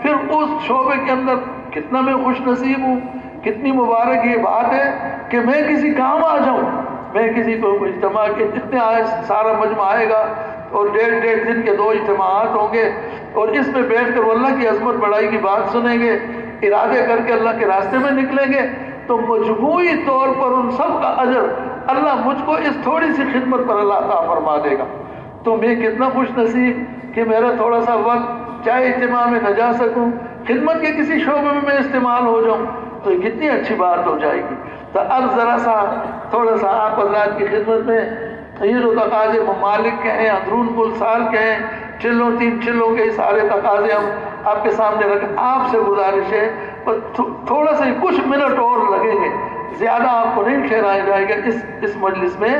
پھر اس شعبے کے اندر کتنا میں خوش نصیب ہوں، کتنی مبارک یہ بات ہے کہ میں کسی کام آ جاؤں، میں کسی کو اجتماع کے جتنے آئے سارا مجمع آئے گا اور 1.5 دن کے 2 اجتماعات ہوں گے، اور اس میں بیٹھ کر وہ اللہ کی عظمت بڑائی کی بات سنیں گے، ارادے کر کے اللہ کے راستے میں نکلیں گے، تو مجموعی طور پر ان سب کا اجر اللہ مجھ کو اس تھوڑی سی خدمت پر اللہ عطا فرما دے گا۔ تو میں کتنا خوش نصیب کہ میرا تھوڑا سا وقت چاہے اجتماع میں نہ جا سکوں، خدمت کے کسی شعبے میں میں استعمال ہو جاؤں، تو یہ کتنی اچھی بات ہو جائے گی۔ تو اب ذرا سا تھوڑا سا آپ حضرات کی خدمت میں یہ جو تقاضے ممالک کے ہیں، اندرون ملک سال کے ہیں، چلوں 3 چلوں کے سارے تقاضے ہم آپ کے سامنے رکھیں، آپ سے گزارش ہے تھوڑا سا کچھ منٹ اور لگیں گے، زیادہ آپ کو نہیں ٹھہرایا جائے گا اس مجلس میں،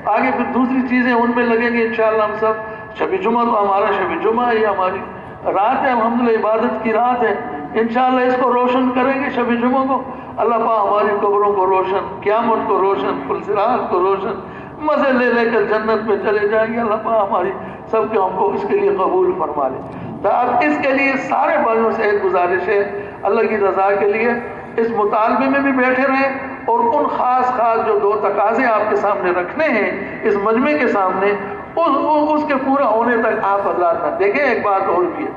آگے پھر دوسری چیزیں ان میں لگیں گے انشاءاللہ۔ ہم سب شب جمعہ تو ہمارا شب جمعہ ہے، یہ ہماری رات ہے، الحمدللہ عبادت کی رات ہے، انشاءاللہ اس کو روشن کریں گے شب جمعہ کو، اللہ پاک ہماری قبروں کو روشن، قیامت کو روشن، پلسرات کو روشن، مزے لے لے کر جنت میں چلے جائیں گے، اللہ پاک ہماری سب کے ہم کو اس کے لیے قبول فرما لے۔ تو اب اس کے لیے سارے بھائیوں سے ایک گزارش ہے، اللہ کی رضا کے لیے اس مطالبے میں بھی بیٹھے رہیں، اور ان خاص جو 2 تقاضے آپ کے سامنے رکھنے ہیں اس مجمع کے سامنے، اس کے پورا ہونے تک آپ حضرات نہ دیکھیں۔ ایک بات اور بھی ہے،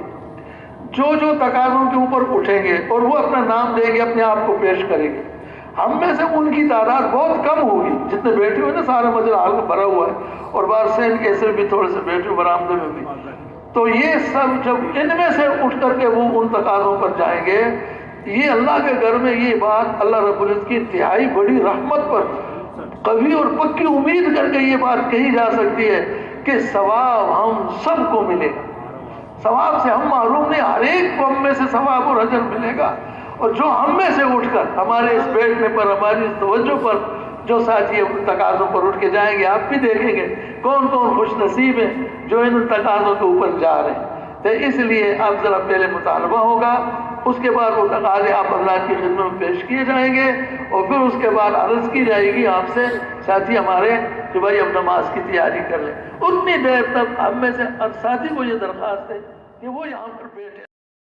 جو تقاضوں کے اوپر اٹھیں گے اور وہ اپنا نام دیں گے، اپنے آپ کو پیش کریں گے، ہم میں سے ان کی تعداد بہت کم ہوگی، جتنے بیٹھے ہوئے نا سارا مجلس حال میں بھرا ہوا ہے، اور باہر سے کیسے بھی تھوڑے سے بیٹھے برآمدے میں بھی، تو یہ سب جب ان میں سے اٹھ کر کے وہ ان تقاضوں پر جائیں گے، یہ اللہ کے گھر میں یہ بات اللہ رب العزت کی انتہائی بڑی رحمت پر قوی اور پکی امید کر کے یہ بات کہی جا سکتی ہے کہ ثواب ہم سب کو ملے گا، ثواب سے ہم معلوم نہیں، ہر ایک کو ہم میں سے ثواب اور اجر ملے گا، اور جو ہم میں سے اٹھ کر ہمارے اس بیٹھنے پر، ہماری اس توجہ پر جو ساتھی تقاضوں پر اٹھ کے جائیں گے، آپ بھی دیکھیں گے کون کون خوش نصیب ہیں جو ان تقاضوں کے اوپر جا رہے ہیں۔ تو اس لیے اب ذرا پہلے مطالبہ ہوگا، اس کے بعد وہ تقاضے آپ اللہ کی خدمت میں پیش کیے جائیں گے، اور پھر اس کے بعد عرض کی جائے گی آپ سے ساتھی ہمارے کہ بھائی اب نماز کی تیاری کر لیں۔ اتنی دیر تک ہم میں سے ساتھی کو یہ درخواست ہے کہ وہ یہاں پر بیٹھے۔